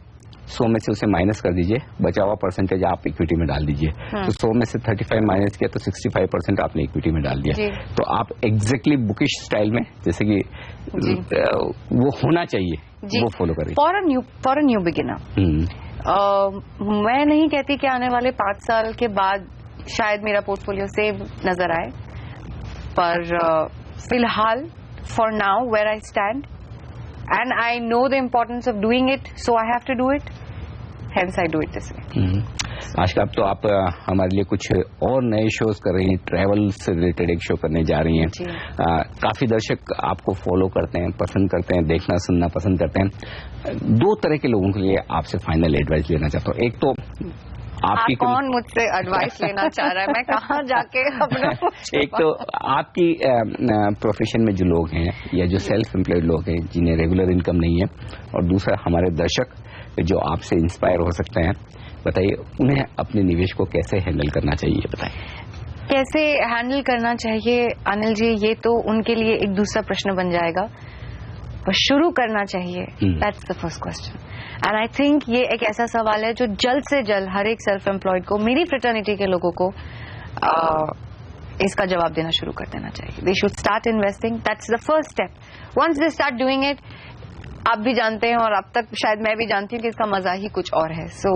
100 में से उसे माइनस कर दीजिए, बचा हुआ परसेंटेज आप इक्विटी में डाल दीजिए। तो 100 में से 35 माइनस किया तो 65% आपने इक्विटी में डाल दिया। तो आप एग्जैक्टली बुकिश स्टाइल में, जैसे कि वो होना चाहिए, वो फॉलो करें फॉर अ न्यू बिगिनर। मैं नहीं कहती कि आने वाले 5 साल के बाद शायद मेरा पोर्टफोलियो सेव नजर आए, पर फिलहाल for now where I stand and I know the importance of doing it, so I have to do it, hence I do it this way. आजकल तो आप हमारे लिए कुछ और नए शोज कर रही हैं, ट्रैवल से रिलेटेड एक शो करने जा रही हैं। काफी दर्शक आपको फॉलो करते हैं, पसंद करते हैं, देखना सुनना पसंद करते हैं। 2 तरह के लोगों के लिए आपसे फाइनल एडवाइस लेना चाहता हूँ। एक तो आपकी कौन मुझसे एडवाइस लेना चाह रहा है, मैं कहाँ जाके अपना एक तो आपकी प्रोफेशन में जो लोग हैं या जो सेल्फ एम्प्लॉयड लोग हैं जिन्हें रेगुलर इनकम नहीं है, और दूसरा हमारे दर्शक जो आपसे इंस्पायर हो सकते हैं, बताइए उन्हें अपने निवेश को कैसे हैंडल करना चाहिए? बताइए कैसे हैंडल करना चाहिए अनिल जी, ये तो उनके लिए एक दूसरा प्रश्न बन जाएगा, पर शुरू करना चाहिए, that's the first question. And I think ये एक ऐसा सवाल है जो जल्द से जल्द हर एक सेल्फ एम्प्लॉयड को, मेरी फ्रेटर्निटी के लोगों को इसका जवाब देना शुरू कर देना चाहिए। They should start investing, that's the first step. Once they start doing it, आप भी जानते हैं और अब तक शायद मैं भी जानती हूँ कि इसका मजा ही कुछ और है। So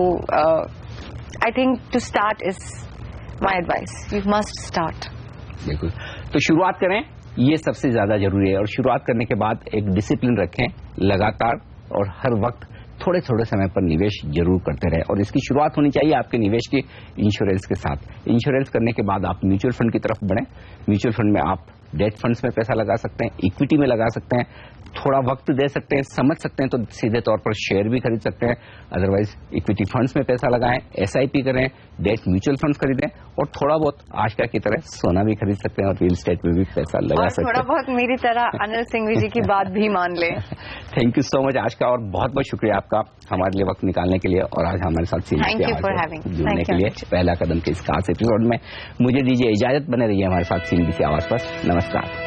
I think to start is my advice, you must start. बिल्कुल, तो शुरुआत करें, ये सबसे ज्यादा जरूरी है। और शुरुआत करने के बाद एक डिसिप्लिन रखें, लगातार और हर वक्त थोड़े थोड़े समय पर निवेश जरूर करते रहे। और इसकी शुरुआत होनी चाहिए आपके निवेश की इंश्योरेंस के साथ। इंश्योरेंस करने के बाद आप म्यूचुअल फंड की तरफ बढ़ें। म्यूचुअल फंड में आप डेट फंड्स में पैसा लगा सकते हैं, इक्विटी में लगा सकते हैं, थोड़ा वक्त दे सकते हैं, समझ सकते हैं तो सीधे तौर पर शेयर भी खरीद सकते हैं। अदरवाइज इक्विटी फंड्स में पैसा लगाएं, SIP करें, डेट म्यूचुअल फंड्स खरीदें और थोड़ा बहुत आजका की तरह सोना भी खरीद सकते हैं और रियल एस्टेट में भी पैसा लगा सकते हैं। थोड़ा बहुत मेरी तरह अनिल सिंघवी जी की बात भी मान लें। थैंक यू सो मच आज का, और बहुत बहुत शुक्रिया आपका हमारे लिए वक्त निकालने के लिए और आज हमारे साथ जुड़ने के लिए। पहला कदम के इस खास एपिसोड में मुझे दीजिए इजाजत, बने रहिए हमारे साथ CNBC आवाज पर। नमस्कार।